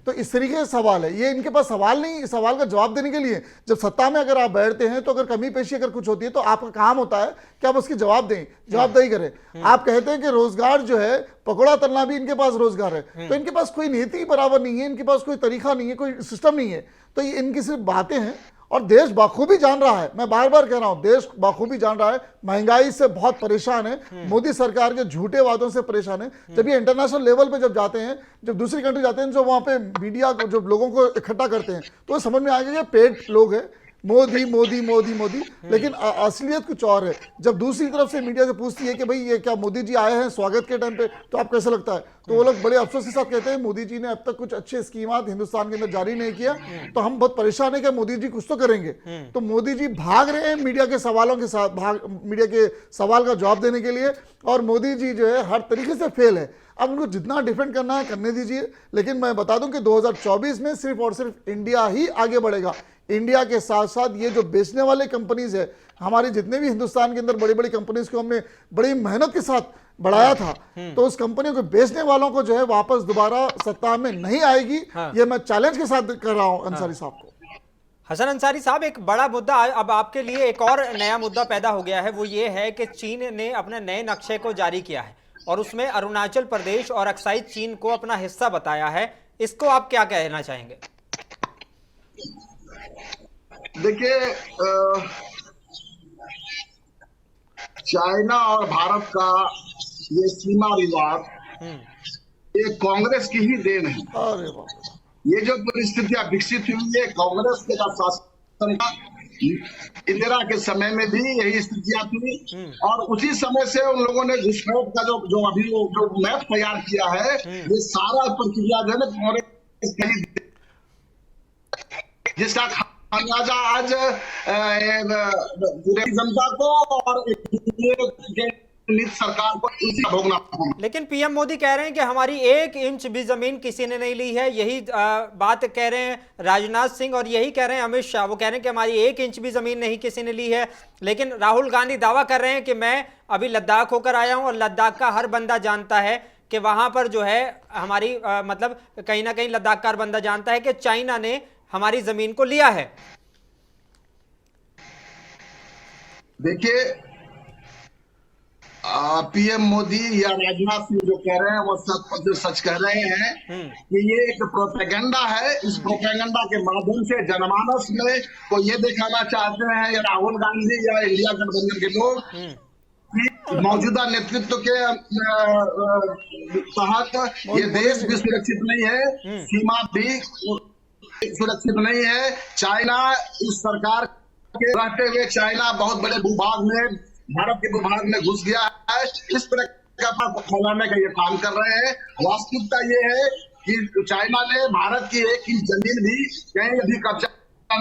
तो इस तरीके का सवाल है, ये इनके पास सवाल नहीं, इस सवाल का जवाब देने के लिए जब सत्ता में अगर आप बैठते हैं तो अगर कमी पेशी अगर कुछ होती है तो आपका काम होता है कि आप उसकी जवाब दें, जवाबदेही करें। आप कहते हैं कि रोजगार जो है, पकौड़ा तलना भी इनके पास रोजगार है, तो इनके पास कोई नीति बराबर नहीं है, इनके पास कोई तरीका नहीं है, कोई सिस्टम नहीं है। तो ये इनकी सिर्फ बातें हैं और देश बाखूबी जान रहा है। मैं बार बार कह रहा हूं, देश बाखूबी जान रहा है, महंगाई से बहुत परेशान है, मोदी सरकार के झूठे वादों से परेशान है। जब ये इंटरनेशनल लेवल पे जब जाते हैं, जब दूसरी कंट्री जाते हैं, जो वहां पे मीडिया को, जो लोगों को इकट्ठा करते हैं, तो समझ में आएगा कि पेड लोग हैं, मोदी मोदी मोदी मोदी, लेकिन असलियत कुछ और है। जब दूसरी तरफ से मीडिया से पूछती है कि भाई ये क्या मोदी जी आए हैं स्वागत के टाइम पे, तो आप कैसा लगता है, तो वो लोग बड़े अफसोस के साथ कहते हैं मोदी जी ने अब तक कुछ अच्छे स्कीमात हिंदुस्तान के अंदर जारी नहीं किया, तो हम बहुत परेशान है कि मोदी जी कुछ तो करेंगे। तो मोदी जी भाग रहे हैं मीडिया के सवालों के साथ, मीडिया के सवाल का जवाब देने के लिए, और मोदी जी जो है हर तरीके से फेल है। अब उनको जितना डिफेंड करना है करने दीजिए, लेकिन मैं बता दूं कि 2024 में सिर्फ और सिर्फ इंडिया ही आगे बढ़ेगा। इंडिया के साथ साथ ये जो बेचने वाले कंपनीज है, हमारी जितने भी हिंदुस्तान के अंदर बड़ी बड़ी कंपनीज को हमने बड़ी मेहनत के साथ बढ़ाया था, तो उस कंपनियों को बेचने वालों को जो है वापस दोबारा सत्ता में नहीं आएगी। ये मैं चैलेंज के साथ कर रहा हूं अंसारी साहब को। हसन अंसारी साहब, एक बड़ा मुद्दा अब आपके लिए एक और नया मुद्दा पैदा हो गया है, वो ये है कि चीन ने अपने नए नक्शे को जारी किया है और उसमें अरुणाचल प्रदेश और अक्साई चीन को अपना हिस्सा बताया है। इसको आप क्या कहना चाहेंगे? देखिए, चाइना और भारत का ये सीमा विवाद ये कांग्रेस की ही देन है। अरे वाह, ये जो परिस्थितियां विकसित हुई है कांग्रेस के शासन, इंदिरा के समय में भी यही स्थितियां थी, और उसी समय से उन लोगों ने घुसपैठ का जो अभी जो मैप तैयार किया है, ये सारा प्रक्रिया जो है ना कांग्रेस, जिसका खामियाजा आज पूरी जनता को और सरकार को इसी भोगना। लेकिन पीएम मोदी कह रहे हैं कि हमारी 1 इंच भी जमीन किसी ने नहीं ली है। यही बात कह रहे हैं राजनाथ सिंह और यही कह रहे हैं अमित शाह। वो कह रहे हैं कि हमारी 1 इंच भी जमीन नहीं किसी ने ली है। लेकिन राहुल गांधी दावा कर रहे हैं कि मैं अभी लद्दाख होकर आया हूं और लद्दाख का हर बंदा जानता है कि वहां पर जो है हमारी मतलब कहीं ना कहीं लद्दाख का हर बंदा जानता है कि चाइना ने हमारी जमीन को लिया है। देखिए, पीएम मोदी या राजनाथ सिंह जो कह रहे हैं वो सच कह रहे हैं कि ये एक प्रोपेगेंडा है। इस प्रोपेगेंडा के माध्यम से जनमानस में को ये दिखाना चाहते हैं या राहुल गांधी या इंडिया गठबंधन के लोग कि मौजूदा नेतृत्व के तहत ये देश भी सुरक्षित नहीं है, सीमा भी सुरक्षित नहीं है। चाइना इस सरकार के रहते हुए चाइना बहुत बड़े भूभाग में, भारत के भूभाग में घुस गया है। इस तरह का फैलाने का ये काम कर रहे हैं। वास्तविकता ये है कि चाइना ने भारत की 1 इंच जमीन भी कहीं अभी कब्जा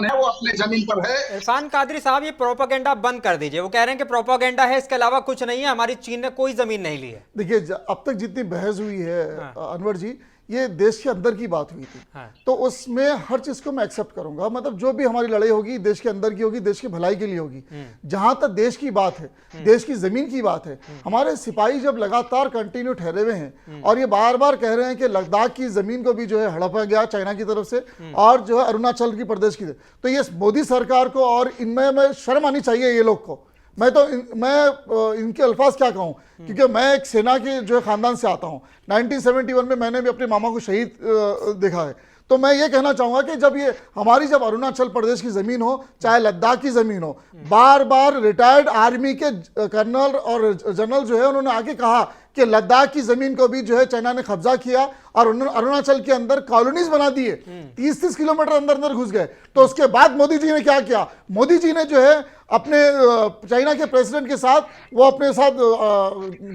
है वो अपने जमीन पर है। इरफान कादरी साहब, ये प्रोपेगेंडा बंद कर दीजिए। वो कह रहे हैं कि प्रोपेगेंडा है, इसके अलावा कुछ नहीं है, हमारी चीन ने कोई जमीन नहीं ली है। देखिए अब तक जितनी बहस हुई है अनवर जी, ये देश के अंदर की बात हुई थी। तो उसमें हर चीज को मैं एक्सेप्ट करूंगा, मतलब जो भी हमारी लड़ाई होगी देश के अंदर की होगी, देश की भलाई के लिए होगी। जहां तक देश की बात है, देश की जमीन की बात है, हमारे सिपाही जब लगातार कंटिन्यू ठहरे हुए हैं और ये बार बार कह रहे हैं कि लद्दाख की जमीन को भी जो है हड़पा गया चाइना की तरफ से और जो है अरुणाचल की प्रदेश की, तो ये मोदी सरकार को और इनमें शर्म आनी चाहिए ये लोग को। मैं इनके अल्फाज क्या कहूं, क्योंकि मैं एक सेना के जो है खानदान से आता हूं। 1971 में मैंने भी अपने मामा को शहीद देखा है। तो मैं ये कहना चाहूंगा कि जब अरुणाचल प्रदेश की जमीन हो, चाहे लद्दाख की जमीन हो, बार बार रिटायर्ड आर्मी के कर्नल और जनरल जो है उन्होंने आके कहा कि लद्दाख की जमीन को भी जो है चाइना ने कब्जा किया और उन्होंने अरुणाचल के अंदर कॉलोनीज बना दिए, 30-30 किलोमीटर अंदर अंदर घुस गए। तो उसके बाद मोदी जी ने क्या किया, मोदी जी ने जो है अपने चाइना के प्रेसिडेंट के साथ वो अपने साथ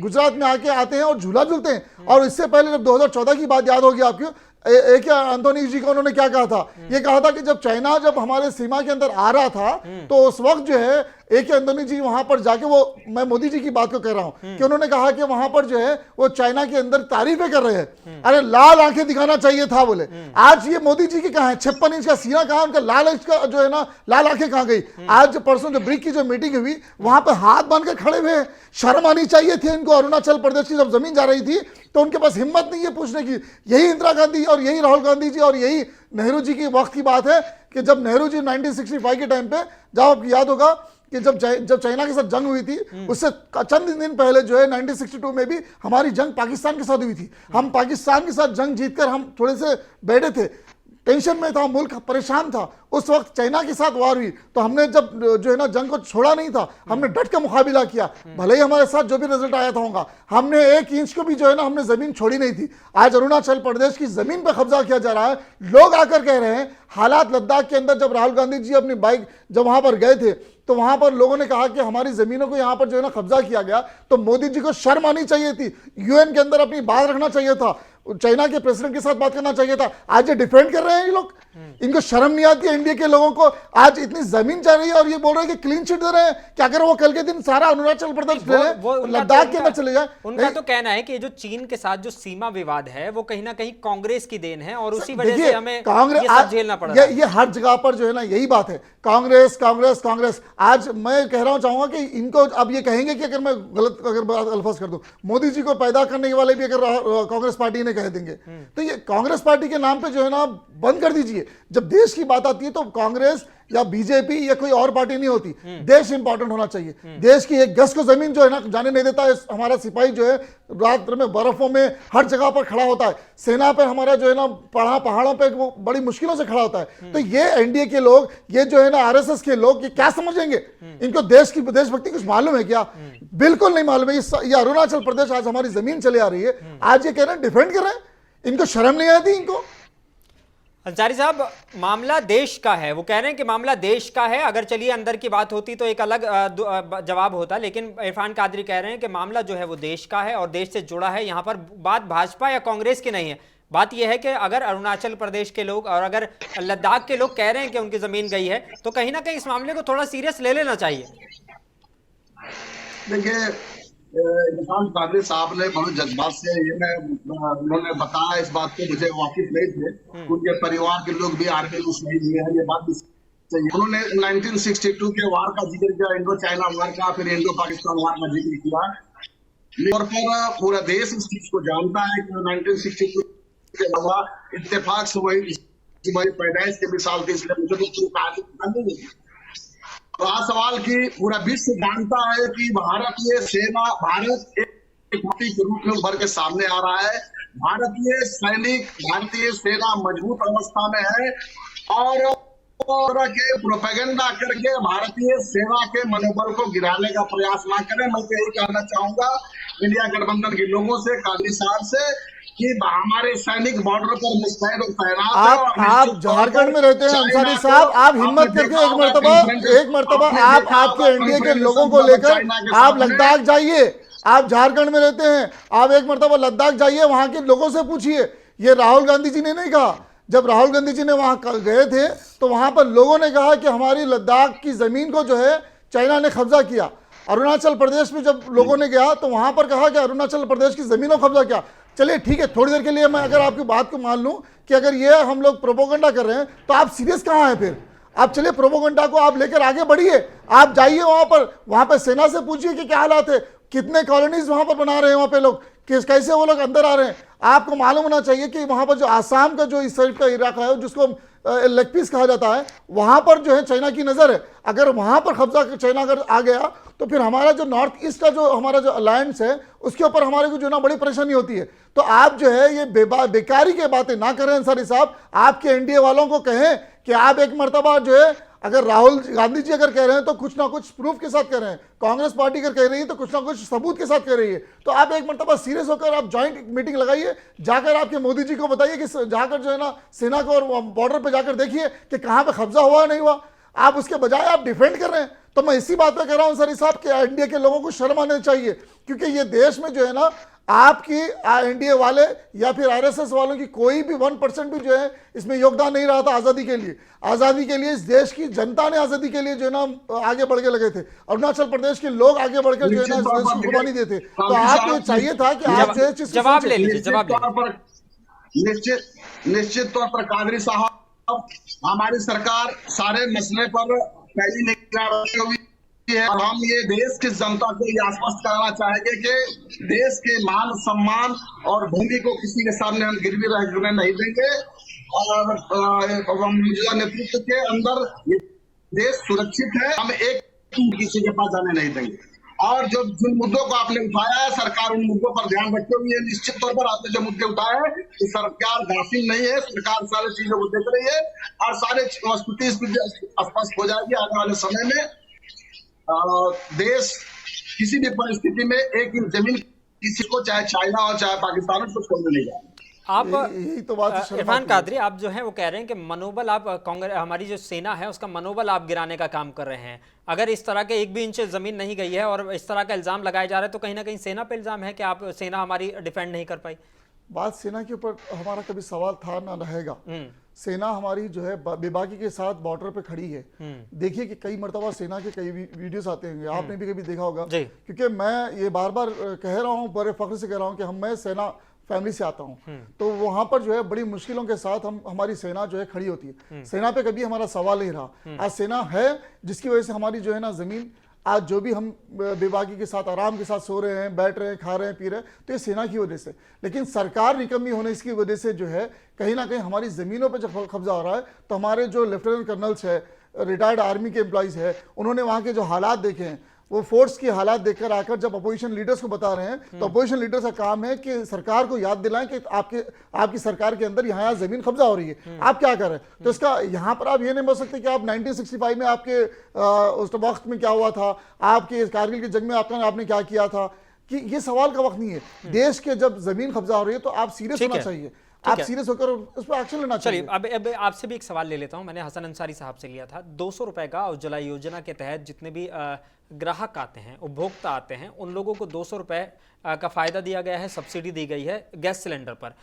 गुजरात में आते हैं और झूला झूलते हैं। और इससे पहले जब 2014 की बात याद होगी आपको, एक एंथोनी जी को उन्होंने क्या कहा था, ये कहा था कि जब चाइना जब हमारे सीमा के अंदर आ रहा था तो उस वक्त जो है एक एंथोनी जी वहां पर जाके, वो मैं मोदी जी की बात को कह रहा हूं कि उन्होंने कहा कि वहां पर जो है वो चाइना के अंदर तारीफें कर रहे हैं। अरे लाल आंखें दिखाना चाहिए था बोले। आज ये मोदी जी की कहां है, 56 इंच का सीना कहां, उनका लाल इंच का जो है ना लाल आंखें कहां गई। आज परसों जो ब्रिक की जो मीटिंग हुई वहां पर हाथ बांध कर खड़े हुए। शर्म आनी चाहिए थी इनको। अरुणाचल प्रदेश की जब जमीन जा रही थी तो उनके पास हिम्मत नहीं है पूछने की। यही इंदिरा गांधी और यही राहुल गांधी जी और यही नेहरू जी की वक्त की बात है कि जब नेहरू जी 1965 के टाइम पे, जब आपको याद होगा कि जब चाइना के साथ जंग हुई थी, उससे चंद दिन पहले जो है 1962 में भी हमारी जंग पाकिस्तान के साथ हुई थी। हम पाकिस्तान के साथ जंग जीतकर हम थोड़े से बैठे थे, टेंशन में था, मुल्क परेशान था। उस वक्त चाइना के साथ वार हुई तो हमने जब जो है ना जंग को छोड़ा नहीं था, हमने डट का मुकाबला किया। भले ही हमारे साथ जो भी रिजल्ट आया था होगा, हमने 1 इंच को भी जो है ना हमने जमीन छोड़ी नहीं थी। आज अरुणाचल प्रदेश की जमीन पर कब्जा किया जा रहा है। लोग आकर कह रहे हैं हालात लद्दाख के अंदर, जब राहुल गांधी जी अपनी बाइक जब वहां पर गए थे तो वहां पर लोगों ने कहा कि हमारी जमीनों को यहां पर जो है ना कब्जा किया गया, तो मोदी जी को शर्म आनी चाहिए थी, यूएन के अंदर अपनी बात रखना चाहिए था, चाइना के प्रेसिडेंट के साथ बात करना चाहिए था। आज ये डिफेंड कर रहे हैं ये लोग, इनको शर्म नहीं आती है इंडिया के लोगों को। आज इतनी जमीन चल रही है और ये बोल रहे हैं कि क्लीन चिट दे रहे हैं कि अगर वो कल के दिन सारा अरुणाचल प्रदेश ले लें, लद्दाख के अंदर चले जाए। उनका तो कहना है कि जो चीन के साथ जो सीमा विवाद है वो कहीं ना कहीं कांग्रेस की देन है और उसी वजह से हमें ये सब झेलना पड़ रहा है। ये हर जगह पर जो है ना यही बात है, कांग्रेस कांग्रेस कांग्रेस। आज मैं कह रहा हूं, चाहूंगा कि इनको अब ये कहेंगे कि अगर मैं गलत अगर अल्फाज कर दूं, मोदी जी को पैदा करने वाले भी अगर कांग्रेस पार्टी ने कह देंगे तो ये कांग्रेस पार्टी के नाम पे जो है ना बंद कर दीजिए। जब देश की बात आती है तो कांग्रेस या बीजेपी या कोई और पार्टी नहीं होती, देश इंपॉर्टेंट होना चाहिए। देश की एक गज को जमीन जो है ना जाने नहीं देता है। हमारा सिपाही जो है रात में बर्फों में हर जगह पर खड़ा होता है, सेना पर हमारा जो है ना पहाड़ों पे वो बड़ी मुश्किलों से खड़ा होता है। तो ये एनडीए के लोग, ये जो है ना आरएसएस के लोग, ये क्या समझेंगे? इनको देशभक्ति कुछ मालूम है क्या? बिल्कुल नहीं मालूम है। ये अरुणाचल प्रदेश आज हमारी जमीन चले आ रही है, आज ये कह रहे हैं डिफेंड कर रहे हैं, इनको शर्म नहीं आती इनको। अंसारी साहब, मामला देश का है, वो कह रहे हैं कि मामला देश का है। अगर चलिए अंदर की बात होती तो एक अलग जवाब होता, लेकिन इरफान कादरी कह रहे हैं कि मामला जो है वो देश का है और देश से जुड़ा है। यहाँ पर बात भाजपा या कांग्रेस की नहीं है, बात यह है कि अगर अरुणाचल प्रदेश के लोग और अगर लद्दाख के लोग कह रहे हैं कि उनकी जमीन गई है तो कहीं ना कहीं इस मामले को थोड़ा सीरियस ले लेना चाहिए। देखिए, इरफान कादरी साहब ने बहुत जज्बात से उन्होंने बताया, इस बात को मुझे वाकिफ नहीं थे। उनके परिवार के लोग भी आर्मी में शहीद हुए हैं, ये बात भी सही है। उन्होंने 1962 के वार का जिक्र किया, इंडो चाइना वार का, फिर इंडो पाकिस्तान वार का जिक्र किया। और पर पूरा देश इस चीज को जानता है कि 1962 के अलावा इत्तेफाक से वही पैदाइश के मिसाल थी, इसलिए मुझे तो आज सवाल की पूरा विश्व जानता है कि भारतीय सेना, भारत एक पार्टी के रूप में उभर के सामने आ रहा है। भारतीय सैनिक, भारतीय सेना मजबूत अवस्था में है और के प्रोपेगेंडा करके भारतीय सेना के मनोबल को गिराने का प्रयास ना करें। मैं तो यही कहना चाहूंगा इंडिया गठबंधन के लोगों से, कादरी साहब से, कि हमारे सैनिक बॉर्डर पर मुस्तैद और तैनात है। आप झारखंड में रहते हैं अंसारी साहब, आप हिम्मत करके एक मर्तबा आप आपके एनडीए के लोगों को लेकर आप लद्दाख जाइए। आप झारखंड में रहते हैं, आप एक मर्तबा लद्दाख जाइए, वहां के लोगों से पूछिए। ये राहुल गांधी जी ने नहीं कहा, जब राहुल गांधी जी ने वहां गए थे तो वहां पर लोगों ने कहा कि हमारी लद्दाख की जमीन को जो है चाइना ने कब्जा किया। अरुणाचल प्रदेश में जब लोगों ने गया तो वहां पर कहा कि अरुणाचल प्रदेश की जमीनों को कब्जा किया। चलिए ठीक है, थोड़ी देर के लिए मैं अगर आपकी बात को मान लूं कि अगर ये हम लोग प्रोपोगंडा कर रहे हैं तो आप सीरियस कहां हैं फिर? आप चलिए प्रोपोगंडा को आप लेकर आगे बढ़िए, आप जाइए वहां पर सेना से पूछिए कि क्या हालात है, कितने कॉलोनीज वहां पर बना रहे हैं वहां पे लोग, कैसे वो लोग अंदर आ रहे हैं। आपको मालूम होना चाहिए कि वहां पर जो आसाम का जो इस साइड का इलाका है जिसको लेग पीस कहा जाता है, वहां पर जो है चाइना की नजर है। अगर वहां पर कब्जा चाइना अगर आ गया तो फिर हमारा जो नॉर्थ ईस्ट का जो हमारा जो अलायंस है उसके ऊपर हमारे को जो ना बड़ी परेशानी होती है। तो आप जो है ये बेकारी की बातें ना करें अंसारी साहब, आपके एनडीए वालों को कहें कि आप एक मर्तबा जो है, अगर राहुल गांधी जी अगर कह रहे हैं तो कुछ ना कुछ प्रूफ के साथ कह रहे हैं, कांग्रेस पार्टी अगर कह रही है तो कुछ ना कुछ सबूत के साथ कह रही है। तो आप एक मर्तबा सीरियस होकर आप ज्वाइंट मीटिंग लगाइए, जाकर आपके मोदी जी को बताइए कि जाकर जो है ना सेना को और बॉर्डर पे जाकर देखिए कि कहां पे कब्जा हुआ नहीं हुआ। आप उसके बजाय आप डिफेंड कर रहे हैं। तो मैं इसी बात पे कह रहा हूं सर साहब कि एनडीए के लोगों को शर्म आनी चाहिए, क्योंकि ये देश में जो है ना आपकी एनडीए वाले या फिर आरएसएस वालों की कोई भी 1% भी जो है इसमें योगदान नहीं रहा था आजादी के लिए। आजादी के लिए इस देश की जनता ने आजादी के लिए जो है ना आगे बढ़ के लगे थे। अरुणाचल प्रदेश के लोग आगे बढ़कर जो है ना इस देश को कुर्बानी देते। तो आपको ये चाहिए था कि आप जो है चीज जवाब ले लीजिए, जवाब निश्चित तौर पर कादरी साहब, हमारी सरकार सारे मसले पर पहली निगाह रखी हुई है और हम ये देश की जनता को ये आश्वस्त कराना चाहेंगे कि देश के मान सम्मान और भूमि को किसी के सामने हम गिरवी रहने नहीं देंगे और मौजूदा नेतृत्व के अंदर ये देश सुरक्षित है। हम एक किसी के पास जाने नहीं देंगे और जो जिन मुद्दों को आपने उठाया है, सरकार उन मुद्दों पर ध्यान रखते हुए निश्चित तौर पर आपने जो मुद्दे उठाए हैं कि सरकार गाफिल नहीं है, सरकार सारी चीजों को देख रही है और सारे स्थिति स्पष्ट हो जाएगी आने वाले समय में। देश किसी भी परिस्थिति में एक इंच जमीन किसी को, चाहे चाइना और चाहे पाकिस्तान, को छोड़ने नहीं जाए। आप यही तो बात इरफान कादरी, आप जो है वो कह रहे हैं कि मनोबल आप कांग्रेस, हमारी जो सेना है उसका मनोबल आप गिराने का काम कर रहे हैं। अगर इस तरह के एक भी इंच जमीन नहीं गई है और इस तरह का इल्जाम लगाए जा रहे हैं तो कहीं ना कहीं सेना पे इल्जाम है कि आप सेना हमारी डिफेंड नहीं कर पाई। बात सेना के ऊपर हमारा कभी सवाल था ना रहेगा। सेना हमारी जो है बेबाकी के साथ बॉर्डर पे खड़ी है। देखिए कि कई मर्तबा सेना के कई वीडियोस आते हैं, आपने भी कभी देखा होगा, क्योंकि मैं ये बार बार कह रहा हूँ, बड़े फख्र से कह रहा हूँ कि मैं सेना फैमिली से आता हूँ। तो वहां पर जो है बड़ी मुश्किलों के साथ हमारी सेना जो है खड़ी होती है। सेना पे कभी हमारा सवाल नहीं रहा। आज सेना है जिसकी वजह से हमारी जो है ना जमीन, आज जो भी हम बेबाकी के साथ आराम के साथ सो रहे हैं, बैठ रहे हैं, खा रहे हैं, पी रहे हैं, तो ये सेना की वजह से। लेकिन सरकार निकम्मी होने की वजह से जो है कहीं ना कहीं हमारी जमीनों पे जब कब्जा हो रहा है, तो हमारे जो लेफ्टिनेंट कर्नल्स है, रिटायर्ड आर्मी के एम्प्लॉइज है, उन्होंने वहां के जो हालात देखे हैं, वो फोर्स की हालात देखकर आकर जब अपोजिशन लीडर्स को बता रहे हैं, तो अपोजिशन लीडर्स का काम है कि सरकार को याद दिलाएं कि आपकी सरकार के अंदर यहाँ जमीन कब्जा हो रही है, आप क्या कर रहे हैं। तो इसका यहाँ पर आप ये नहीं बोल सकते कि आप 1965 में आपके उस वक्त में क्या हुआ था, आपके कारगिल की जंग में आपने क्या किया था, कि ये सवाल का वक्त नहीं है। देश के जब जमीन कब्जा हो रही है तो आप सीरियस होना चाहिए, आप सीरियस होकर उस पर एक्शन लेना चाहिए। चलिए अब आपसे भी एक सवाल ले लेता हूं। मैंने हसन अंसारी साहब से लिया था। 200 रुपए का उज्ज्वला योजना के तहत जितने भी ग्राहक आते हैं, उपभोक्ता आते हैं, उन लोगों को 200 रुपए का फायदा दिया गया है, सब्सिडी दी गई है गैस सिलेंडर पर।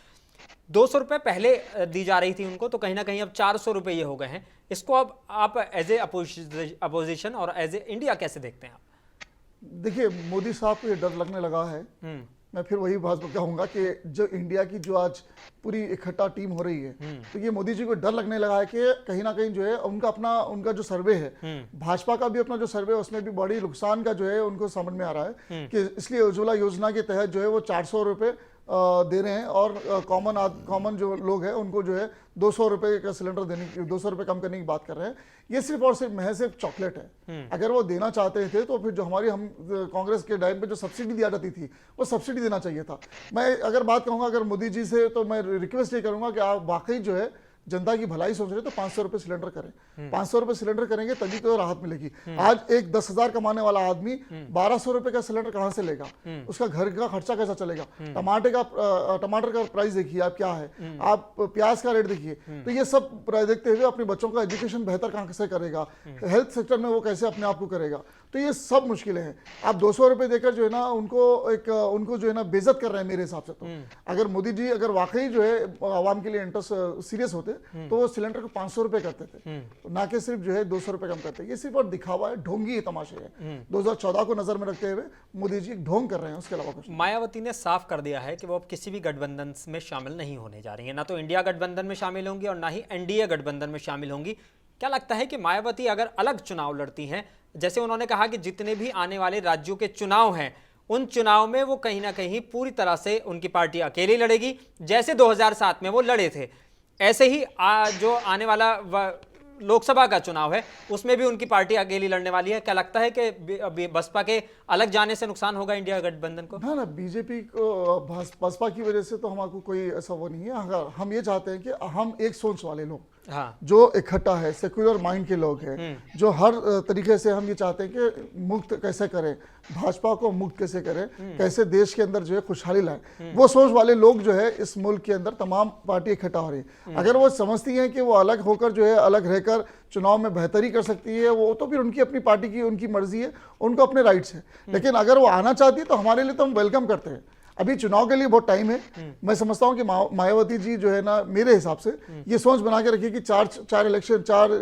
200 रुपए पहले दी जा रही थी उनको, तो कहीं ना कहीं अब 400 रुपए ये हो गए हैं। इसको अब आप एज ए अपोजिशन और एज ए इंडिया कैसे देखते हैं आप? देखिए, मोदी साहब को ये डर लगने लगा है। मैं फिर वही बात कहूंगा कि जो इंडिया की जो आज पूरी इकट्ठा टीम हो रही है, तो ये मोदी जी को डर लगने लगा है कि कहीं ना कहीं जो है उनका जो सर्वे है, भाजपा का भी अपना जो सर्वे है, उसमें भी बड़ी नुकसान का जो है उनको समझ में आ रहा है कि इसलिए उज्ज्वला योजना के तहत जो है वो 400 रुपए दे रहे हैं और कॉमन जो लोग हैं उनको जो है 200 रुपए का सिलेंडर देने की, 200 रुपए कम करने की बात कर रहे हैं। ये सिर्फ और सिर्फ महज एक चॉकलेट है। अगर वो देना चाहते थे तो फिर जो हमारी हम कांग्रेस के टाइम पे जो सब्सिडी दिया जाती थी वो सब्सिडी देना चाहिए था। मैं अगर बात कहूंगा अगर मोदी जी से, तो मैं रिक्वेस्ट ये करूंगा कि आप वाकई जो है जनता की भलाई सोच रहे तो 500 रुपए सिलेंडर करें। 500 रुपए सिलेंडर करेंगे तभी तो राहत मिलेगी। आज एक 10,000 कमाने वाला आदमी 1200 रुपए का सिलेंडर कहां से लेगा? उसका घर का खर्चा कैसा चलेगा? टमाटर का प्राइस देखिए आप क्या है, आप प्याज का रेट देखिए। तो ये सब प्राइस देखते हुए अपने बच्चों का एजुकेशन बेहतर कहां से करेगा, हेल्थ सेक्टर में वो कैसे अपने आप को करेगा। तो ये सब मुश्किलें हैं। आप 200 रुपये देकर जो है ना उनको जो है ना बेइज्जत कर रहे हैं मेरे हिसाब से। तो अगर मोदी जी अगर वाकई जो है आवाम के लिए इंटरेस्ट सीरियस होते तो वो सिलेंडर को 500 रुपये करते थे, ना कि सिर्फ जो है 200 रुपये कम करते। ये सिर्फ और दिखावा है, ढोंगी तमाशे है। 2014 को नजर में रखते हुए मोदी जी ढोंग कर रहे हैं, उसके अलावा कुछ। मायावती ने साफ कर दिया है कि वो अब किसी भी गठबंधन में शामिल नहीं होने जा रही है, ना तो इंडिया गठबंधन में शामिल होंगी और ना ही एनडीए गठबंधन में शामिल होंगी। क्या लगता है कि मायावती अगर अलग चुनाव लड़ती हैं, जैसे उन्होंने कहा कि जितने भी आने वाले राज्यों के चुनाव हैं उन चुनाव में वो कहीं ना कहीं पूरी तरह से उनकी पार्टी अकेली लड़ेगी, जैसे 2007 में वो लड़े थे, ऐसे ही जो आने वाला लोकसभा का चुनाव है उसमें भी उनकी पार्टी अकेली लड़ने वाली है? क्या लगता है कि बसपा के अलग जाने से नुकसान होगा इंडिया गठबंधन को? ना बीजेपी को बसपा की वजह से तो हमारे कोई ऐसा वो नहीं है। अगर हम ये चाहते हैं कि हम एक सोच वाले लोग, हाँ, जो इकट्ठा है, सेक्युलर माइंड के लोग हैं, जो हर तरीके से हम ये चाहते हैं कि मुक्त कैसे करें, भाजपा को मुक्त कैसे करें, कैसे देश के अंदर जो है खुशहाली लाए, वो सोच वाले लोग जो है इस मुल्क के अंदर तमाम पार्टी इकट्ठा हो रही है। अगर वो समझती हैं कि वो अलग होकर जो है अलग रहकर चुनाव में बेहतरी कर सकती है, वो तो फिर उनकी अपनी पार्टी की उनकी मर्जी है, उनको अपने राइट्स है। लेकिन अगर वो आना चाहती है तो हमारे लिए तो हम वेलकम करते हैं। अभी चुनाव के लिए बहुत टाइम है। मैं समझता हूं कि मायावती जी जो है ना, मेरे हिसाब से ये सोच बना के रखी कि चार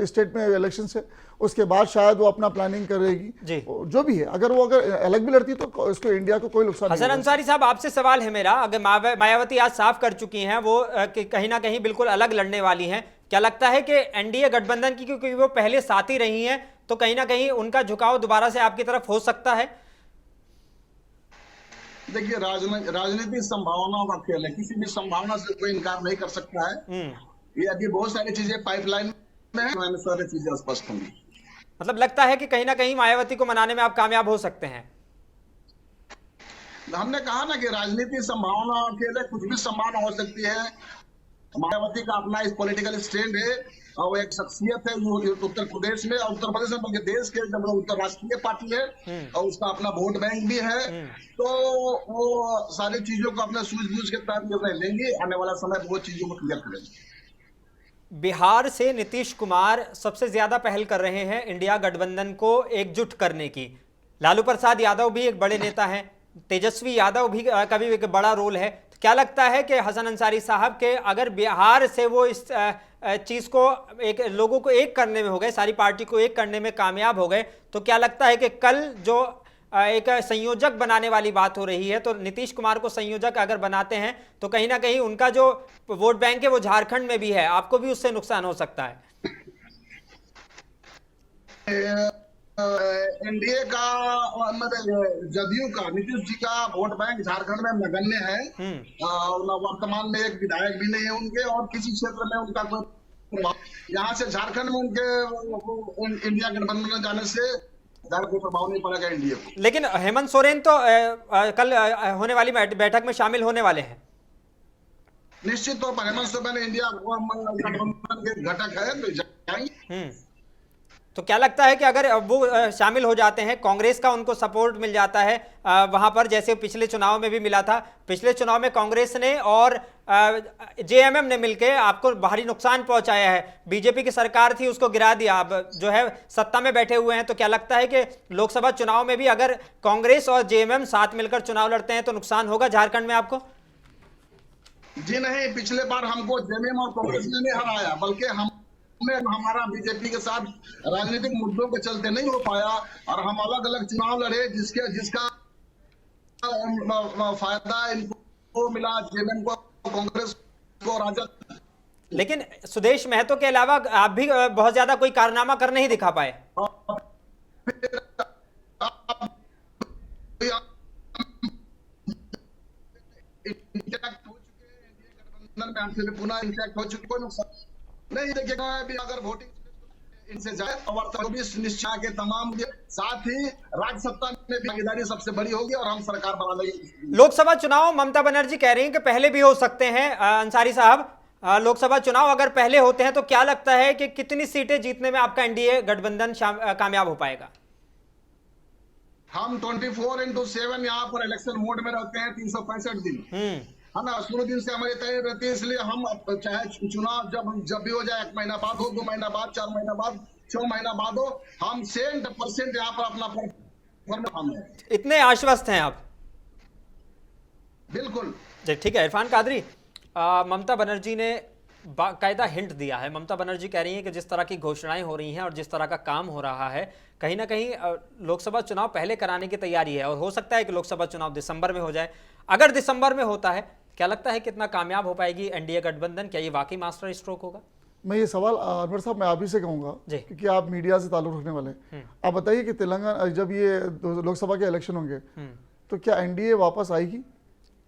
स्टेट में इलेक्शन है, उसके बाद शायद वो अपना प्लानिंग करेगी जो भी है। अगर वो अलग भी लड़ती तो इसको इंडिया को कोई नुकसान नहीं। हसन अंसारी साहब, आपसे सवाल है मेरा, अगर मायावती आज साफ कर चुकी हैं वो कि कहीं ना कहीं बिल्कुल अलग लड़ने वाली हैं, क्या लगता है कि एनडीए गठबंधन की, क्योंकि वो पहले साथ ही रही हैं, तो कहीं ना कहीं उनका झुकाव दोबारा से आपकी तरफ हो सकता है? देखिए, राजनीति संभावनाओं का खेल है, किसी भी संभावना से कोई इनकार नहीं कर सकता है। ये अभी बहुत सारी चीजें पाइपलाइन में है, सारी चीजें स्पष्ट होंगी। मतलब लगता है कि कहीं ना कहीं मायावती को मनाने में आप कामयाब हो सकते हैं? हमने कहा ना कि राजनीति संभावनाओं के लिए कुछ भी संभावना हो सकती है। मायावती का अपना इस पॉलिटिकल स्टैंड है और वो एक शख्सियत है जो उत्तर प्रदेश में और उत्तर प्रदेश में बल्कि देश के जब उत्तर राष्ट्रीय पार्टी है और उसका अपना वोट बैंक भी है, तो वो सारी चीजों को अपने सूझबूझ के तहत निर्णय लेंगे। आने वाला समय वो चीजों को क्लियर करेंगे। बिहार से नीतीश कुमार सबसे ज्यादा पहल कर रहे हैं इंडिया गठबंधन को एकजुट करने की। लालू प्रसाद यादव भी एक बड़े नेता हैं, तेजस्वी यादव भी का भी एक बड़ा रोल है। क्या लगता है कि हसन अंसारी साहब के अगर बिहार से वो इस चीज को एक लोगों को एक करने में हो गए, सारी पार्टी को एक करने में कामयाब हो गए, तो क्या लगता है कि कल जो एक संयोजक बनाने वाली बात हो रही है, तो नीतीश कुमार को संयोजक अगर बनाते हैं तो कहीं ना कहीं उनका जो वोट बैंक है वो झारखंड में भी है, आपको भी उससे नुकसान हो सकता है? एनडीए का मतलब जदयू का, नीतीश जी का वोट बैंक झारखंड में नगण्य है। वर्तमान में एक विधायक भी नहीं है उनके और किसी क्षेत्र में उनका कोई प्रभाव, यहाँ से झारखंड में उनके इंडिया गठबंधन में जाने से ज्यादा कोई प्रभाव नहीं पड़ेगा एनडीए को। लेकिन हेमंत सोरेन तो कल होने वाली बैठक में शामिल होने वाले हैं। निश्चित तौर पर हेमंत सोरेन इंडिया गठबंधन के घटक है, तो जाएंगे। तो क्या लगता है कि अगर वो शामिल हो जाते हैं, कांग्रेस का उनको सपोर्ट मिल जाता है वहां पर, जैसे पिछले चुनाव में भी मिला था, पिछले चुनाव में कांग्रेस ने और जेएमएम ने मिलकर आपको भारी नुकसान पहुंचाया है, बीजेपी की सरकार थी उसको गिरा दिया, अब जो है सत्ता में बैठे हुए हैं, तो क्या लगता है कि लोकसभा चुनाव में भी अगर कांग्रेस और जेएमएम साथ मिलकर चुनाव लड़ते हैं तो नुकसान होगा झारखंड में आपको? जी नहीं, पिछले बार हमको जेएमएम और कांग्रेस ने नहीं हराया, बल्कि हमारा बीजेपी के साथ राजनीतिक मुद्दों के चलते नहीं हो पाया और हम अलग अलग चुनाव लड़े, जिसका फायदा इनको मिला, जेएमएम को, कांग्रेस को, राजद। लेकिन सुदेश महतो के अलावा आप भी बहुत ज्यादा कोई कारनामा कर नहीं दिखा पाए। पुनः इंटैक्ट हो चुके, कोई नुकसान नहीं। देखिएगा अगर वोटिंग इनसे जाए तो निश्चय के तमाम, साथ ही राज्य सत्ता में भागीदारी सबसे बड़ी होगी और हम सरकार बना लेंगे। लोकसभा चुनाव ममता बनर्जी कह रही हैं कि पहले भी हो सकते हैं। अंसारी साहब, लोकसभा चुनाव अगर पहले होते हैं तो क्या लगता है कि कितनी सीटें जीतने में आपका एनडीए गठबंधन कामयाब हो पाएगा? हम 24/7 यहाँ पर इलेक्शन मोड में रहते हैं, 365 दिन है ना, शुरू दिन से हमारी तैयारी रहती है। इसलिए हम चाहे चुनाव जब भी हो जाए, 1 महीना बाद हो, 2 महीना बाद, 4 महीना बाद, 6 महीना बाद हो, हम 100% यहाँ पर अपना फॉर्म है। इतने आश्वस्त हैं आप? बिल्कुल। जी ठीक है। इरफान कादरी, ममता बनर्जी ने बाकायदा हिंट दिया है। ममता बनर्जी कह रही हैं कि जिस तरह की घोषणाएं हो रही हैं और जिस तरह का काम हो रहा है, कहीं ना कहीं लोकसभा चुनाव पहले कराने की तैयारी है और हो सकता है कि लोकसभा चुनाव दिसंबर में हो जाए। अगर दिसंबर में होता है, क्या लगता है कितना कामयाब हो पाएगी एनडीए गठबंधन? क्या ये वाकई मास्टर स्ट्रोक होगा? मैं ये सवाल अनवर साहब मैं आप ही से कहूँगा, जी। क्योंकि आप मीडिया से ताल्लुक रखने वाले हैं। आप बताइए कि तेलंगाना जब ये लोकसभा के इलेक्शन होंगे तो क्या एनडीए वापस आएगी?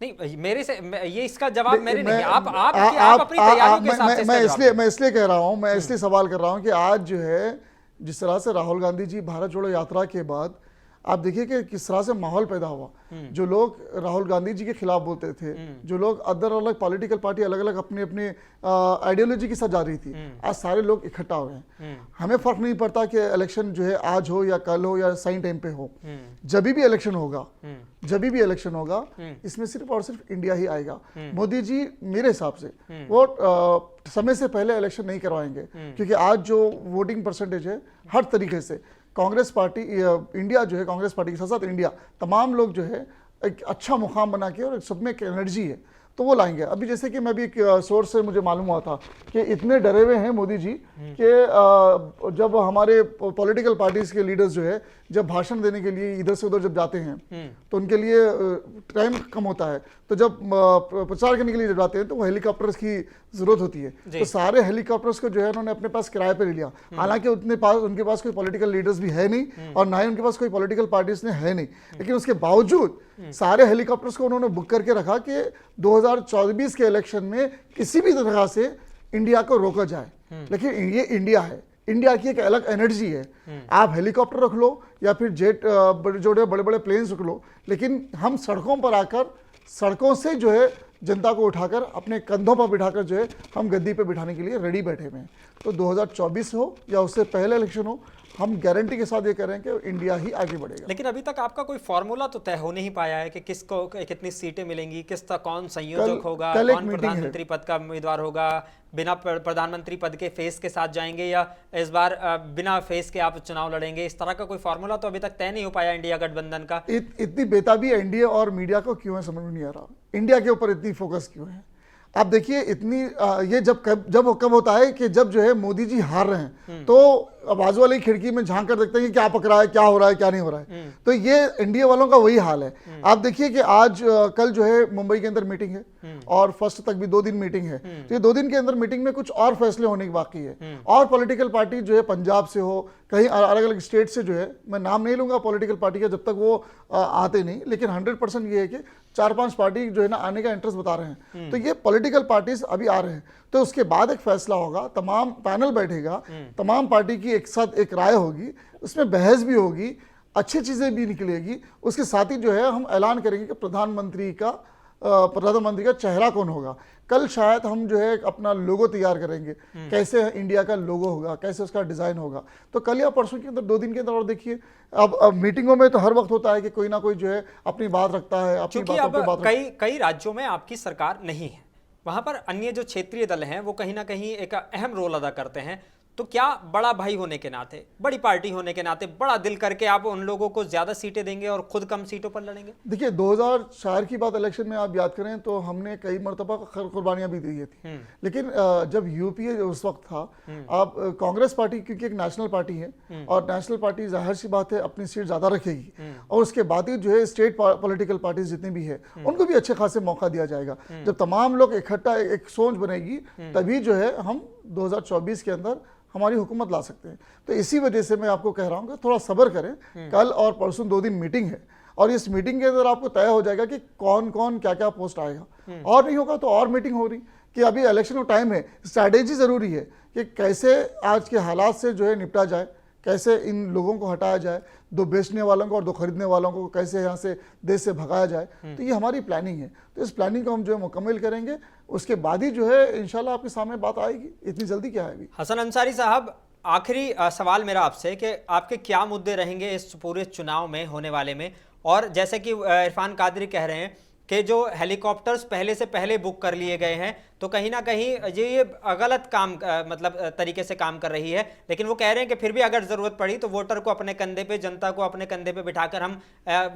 नहीं, मेरे से ये इसका जवाब मेरे नहीं है। आप अपनी आ- तैयारियों के हिसाब से इसका जवाब दें। मैं इसलिए कह रहा हूँ, मैं इसलिए सवाल कर रहा हूँ कि आज जो है जिस तरह से राहुल गांधी जी भारत जोड़ो यात्रा के बाद आप देखिए कि किस तरह से माहौल पैदा हुआ। जो लोग राहुल गांधी जी के खिलाफ बोलते थे, जो लोग अदर अलग पॉलिटिकल पार्टी अलग अलग अपने अपने आइडियोलॉजी के साथ जा रही थी, आज सारे लोग इकट्ठा हो गए हैं। हमें फर्क नहीं पड़ता कि इलेक्शन जो है आज हो या कल हो या सही टाइम पे हो, जब भी इलेक्शन होगा, जब भी इलेक्शन होगा, इसमें सिर्फ और सिर्फ इंडिया ही आएगा। मोदी जी मेरे हिसाब से वो समय से पहले इलेक्शन नहीं करवाएंगे, क्योंकि आज जो वोटिंग परसेंटेज है हर तरीके से कांग्रेस पार्टी इंडिया जो है, कांग्रेस पार्टी के साथ साथ इंडिया तमाम लोग जो है एक अच्छा मुकाम बना के और सब में एक एनर्जी है तो वो लाएंगे। अभी जैसे कि मैं भी एक सोर्स से मुझे मालूम हुआ था कि इतने डरे हुए हैं मोदी जी कि जब हमारे पॉलिटिकल पार्टीज के लीडर्स जो है जब भाषण देने के लिए इधर से उधर जब जाते हैं तो उनके लिए टाइम कम होता है, तो जब प्रचार करने के लिए जब जाते हैं तो वो हेलीकॉप्टर्स की जरूरत होती है, तो सारे हेलीकॉप्टर्स को जो है उन्होंने अपने पास किराए पे ले लिया। हालांकि उनके पास कोई पॉलिटिकल लीडर्स भी है नहीं और ना ही उनके पास कोई पॉलिटिकल पार्टीज ने है नहीं, लेकिन उसके बावजूद सारे हेलीकॉप्टर्स को उन्होंने बुक करके रखा कि 2024 के इलेक्शन में किसी भी तरह से इंडिया को रोका जाए। लेकिन ये इंडिया है, इंडिया की एक अलग एनर्जी है। आप हेलीकॉप्टर रख लो या फिर जेट जो बड़े बड़े प्लेन्स रख लो, लेकिन हम सड़कों पर आकर सड़कों से जो है जनता को उठाकर अपने कंधों पर बिठाकर जो है हम गद्दी पे बिठाने के लिए रेडी बैठे हुए हैं। तो 2024 हो या उससे पहले इलेक्शन हो, हम गारंटी के साथ ये कह रहे हैं कि इंडिया ही आगे बढ़ेगा। लेकिन अभी तक आपका कोई फॉर्मूला तो तय हो नहीं पाया है कि किसको कितनी सीटें मिलेंगी, किस तक कौन संयोजक होगा, कौन प्रधानमंत्री पद का उम्मीदवार होगा, बिना प्रधानमंत्री पद के फेस के साथ जाएंगे या इस बार बिना फेस के आप चुनाव लड़ेंगे। इस तरह का कोई फॉर्मूला तो अभी तक तय नहीं हो पाया इंडिया गठबंधन का। इतनी बेताबी एनडीए और मीडिया को क्यों है समझ में नहीं आ रहा, इंडिया के ऊपर इतनी फोकस क्यों है। आप देखिए इतनी ये जब कब होता है कि जब जो है मोदी जी हार रहे हैं तो बाजू वाली खिड़की में झांक कर देखते हैं कि क्या पक रहा है, क्या हो रहा है, क्या नहीं हो रहा है। तो ये एनडीए वालों का वही हाल है। आप देखिए कि आज कल जो है मुंबई के अंदर मीटिंग है और फर्स्ट तक भी 2 दिन मीटिंग है, तो ये 2 दिन के अंदर मीटिंग में कुछ और फैसले होने की बाकी है। और पॉलिटिकल पार्टी जो है पंजाब से हो, कहीं अलग अलग स्टेट से जो है, मैं नाम नहीं लूंगा पॉलिटिकल पार्टी का जब तक वो आते नहीं, लेकिन 100% ये है कि 4-5 पार्टी जो है ना आने का इंटरेस्ट बता रहे हैं। तो ये पॉलिटिकल पार्टीज अभी आ रहे हैं, तो उसके बाद एक फैसला होगा, तमाम पैनल बैठेगा, तमाम पार्टी की एक साथ एक राय होगी, उसमें बहस भी होगी, अच्छी चीजें भी निकलेगी। उसके साथ ही जो है हम ऐलान करेंगे कि प्रधानमंत्री का चेहरा कौन होगा। कल शायद हम जो है अपना लोगो तैयार करेंगे, कैसे इंडिया का लोगो होगा, कैसे उसका डिजाइन होगा। तो कल या परसों के अंदर 2 दिन के अंदर, और देखिए अब मीटिंगों में तो हर वक्त होता है कि कोई ना कोई जो है अपनी बात रखता है, अपनी बातों पे बात रखता है। कई राज्यों में आपकी सरकार नहीं है, वहां पर अन्य जो क्षेत्रीय दल हैं वो कहीं ना कहीं एक अहम रोल अदा करते हैं। तो क्या बड़ा भाई होने के नाते, बड़ी पार्टी होने के नाते, बड़ा दिल करके आप उन लोगों को ज्यादा सीटें देंगे और खुद कम सीटों पर लड़ेंगे? देखिए 2004 की बात इलेक्शन में आप याद करें तो हमने कई मरतबा कुर्बानियां भी दी थी, लेकिन जब यूपीए उस वक्त था, आप कांग्रेस पार्टी क्योंकि एक नेशनल पार्टी है और नेशनल पार्टी जाहिर सी बात है अपनी सीट ज्यादा रखेगी, और उसके बाद ही जो है स्टेट पॉलिटिकल पार्टीज जितनी भी है उनको भी अच्छे खासे मौका दिया जाएगा। जब तमाम लोग इकट्ठा एक सोच बनेगी तभी जो है हम 2024 के अंदर हमारी हुकूमत ला सकते हैं। तो इसी वजह से मैं आपको कह रहा हूं कि थोड़ा सब्र करें। कल और परसों 2 दिन मीटिंग है और इस मीटिंग के अंदर आपको तय हो जाएगा कि कौन कौन क्या क्या पोस्ट आएगा, और नहीं होगा तो और मीटिंग हो रही कि अभी इलेक्शन का टाइम है। स्ट्रैटेजी जरूरी है कि कैसे आज के हालात से जो है निपटा जाए, कैसे इन लोगों को हटाया जाए, 2 बेचने वालों को और 2 खरीदने वालों को कैसे यहाँ से देश से भगाया जाए। तो ये हमारी प्लानिंग है, तो इस प्लानिंग को हम जो है मुकम्मल करेंगे, उसके बाद ही जो है इंशाल्लाह आपके सामने बात आएगी। इतनी जल्दी क्या है अभी। हसन अंसारी साहब, आखिरी सवाल मेरा आपसे कि आपके क्या मुद्दे रहेंगे इस पूरे चुनाव में होने वाले में, और जैसे कि इरफान कादरी कह रहे हैं के जो हेलीकॉप्टर्स पहले से पहले बुक कर लिए गए हैं, तो कहीं ना कहीं ये गलत काम मतलब तरीके से काम कर रही है। लेकिन वो कह रहे हैं कि फिर भी अगर ज़रूरत पड़ी तो वोटर को अपने कंधे पे, जनता को अपने कंधे पे बिठाकर हम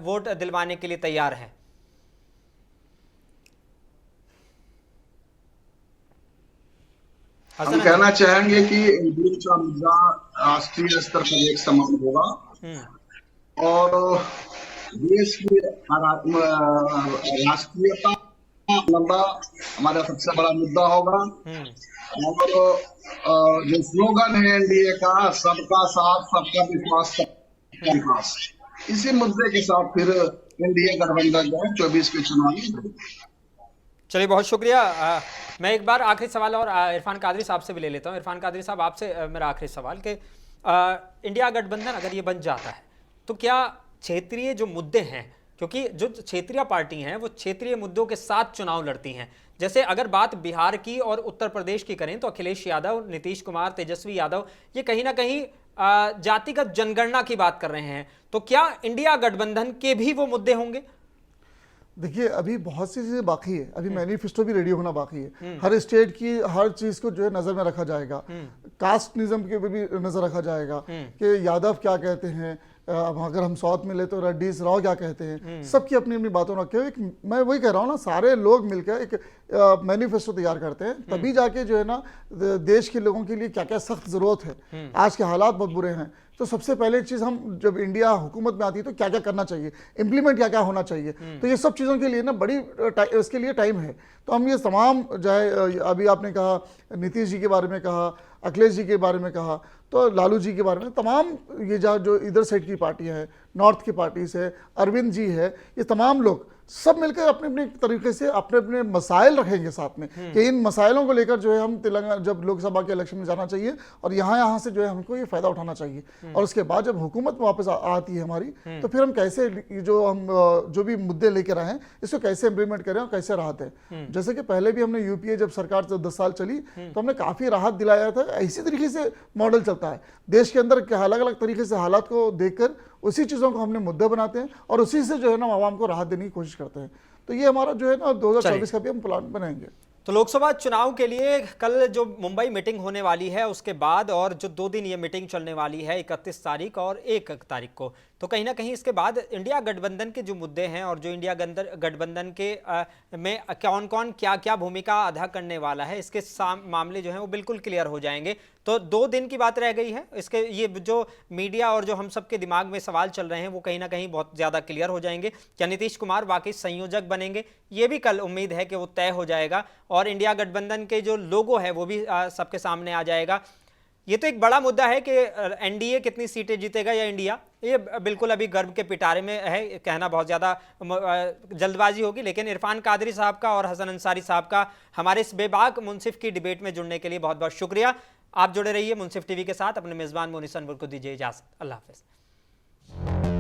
वोट दिलवाने के लिए तैयार हैं। हम कहना चाहेंगे कि एनडीए का मुद्दा राष्ट्रीय स्तर पर एक समान होगा और देश की राष्ट्रीयता लंबा हमारा सबसे बड़ा मुद्दा होगा। और जो स्लोगन है एनडीए का, सबका साथ सबका विश्वास सबका विकास, इसी मुद्दे के साथ फिर एनडीए गठबंधन जो है 24 के चुनाव में। चलिए, बहुत शुक्रिया। मैं एक बार आखिरी सवाल और इरफान कादरी साहब से भी ले लेता हूँ। इरफान कादरी साहब, आपसे मेरा आखिरी सवाल कि इंडिया गठबंधन अगर ये बन जाता है तो क्या क्षेत्रीय जो मुद्दे हैं, क्योंकि जो क्षेत्रीय पार्टी हैं वो क्षेत्रीय मुद्दों के साथ चुनाव लड़ती हैं, जैसे अगर बात बिहार की और उत्तर प्रदेश की करें तो अखिलेश यादव, नीतीश कुमार, तेजस्वी यादव ये कहीं ना कहीं जातिगत जनगणना की बात कर रहे हैं, तो क्या इंडिया गठबंधन के भी वो मुद्दे होंगे? देखिए, अभी बहुत सी चीजें बाकी है, अभी मैनिफेस्टो भी रेडी होना बाकी है। हर स्टेट की हर चीज को जो है नजर में रखा जाएगा, कास्टनिज्म के भी नजर रखा जाएगा कि यादव क्या कहते हैं, अगर हम साउथ में ले तो रेड्डीज राव क्या कहते हैं, सबकी अपनी अपनी बातों रखे हुए। मैं वही कह रहा हूँ ना, सारे लोग मिलकर एक मैनिफेस्टो तैयार करते हैं, तभी जाके जो है ना देश के लोगों के लिए क्या क्या सख्त जरूरत है। आज के हालात बहुत बुरे हैं, तो सबसे पहले चीज हम जब इंडिया हुकूमत में आती है तो क्या क्या करना चाहिए, इंप्लीमेंट क्या क्या होना चाहिए, तो ये सब चीज़ों के लिए ना बड़ी इसके लिए टाइम है। तो हम ये तमाम चाहे अभी आपने कहा नीतीश जी के बारे में कहा, अखिलेश जी के बारे में कहा, तो लालू जी के बारे में, तमाम ये जो इधर साइड की पार्टियां हैं, नॉर्थ की पार्टीज है, अरविंद जी है, ये तमाम लोग सब मिलकर अपने अपने तरीके से अपने अपने मसाइल रखेंगे साथ में कि इन मसाइलों को लेकर जो है हम तेलंगाना जब लोकसभा के इलेक्शन में जाना चाहिए और यहाँ से जो है हमको ये फायदा उठाना चाहिए। और उसके बाद जब हुकूमत वापस आती है हमारी, तो फिर हम कैसे जो भी मुद्दे लेकर आए हैं इसको कैसे इम्प्लीमेंट करें और कैसे राहत है। जैसे कि पहले भी हमने यूपीए जब सरकार 10 साल चली तो हमने काफी राहत दिलाया था। इसी तरीके से मॉडल चलता है देश के अंदर, अलग अलग तरीके से हालात को देखकर उसी चीज़ों को हमने मुद्दे बनाते हैं और उसी से जो है ना आवाम को राहत देने की कोशिश करते हैं। तो ये हमारा जो है ना 2024 का भी हम प्लान बनाएंगे। तो लोकसभा चुनाव के लिए कल जो मुंबई मीटिंग होने वाली है उसके बाद और जो 2 दिन ये मीटिंग चलने वाली है 31 तारीख और 1 तारीख को, तो कहीं ना कहीं इसके बाद इंडिया गठबंधन के जो मुद्दे हैं और जो इंडिया गठबंधन के में कौन कौन क्या क्या भूमिका अदा करने वाला है, इसके मामले जो हैं वो बिल्कुल क्लियर हो जाएंगे। तो 2 दिन की बात रह गई है, इसके ये जो मीडिया और जो हम सबके दिमाग में सवाल चल रहे हैं वो कहीं ना कहीं बहुत ज़्यादा क्लियर हो जाएंगे। क्या नीतीश कुमार वाकई संयोजक बनेंगे, ये भी कल उम्मीद है कि वो तय हो जाएगा और इंडिया गठबंधन के जो लोगो है वो भी सबके सामने आ जाएगा। ये तो एक बड़ा मुद्दा है कि एनडीए कितनी सीटें जीतेगा या इंडिया, ये बिल्कुल अभी गर्व के पिटारे में है, कहना बहुत ज़्यादा जल्दबाजी होगी। लेकिन इरफान कादरी साहब का और हसन अंसारी साहब का हमारे इस बेबाक मुनसिफ की डिबेट में जुड़ने के लिए बहुत बहुत शुक्रिया। आप जुड़े रहिए मुनसिफ टीवी के साथ। अपने मेज़बान मोनिस अनवर को दीजिए इजाज़त। अल्लाह हाफ़िज़।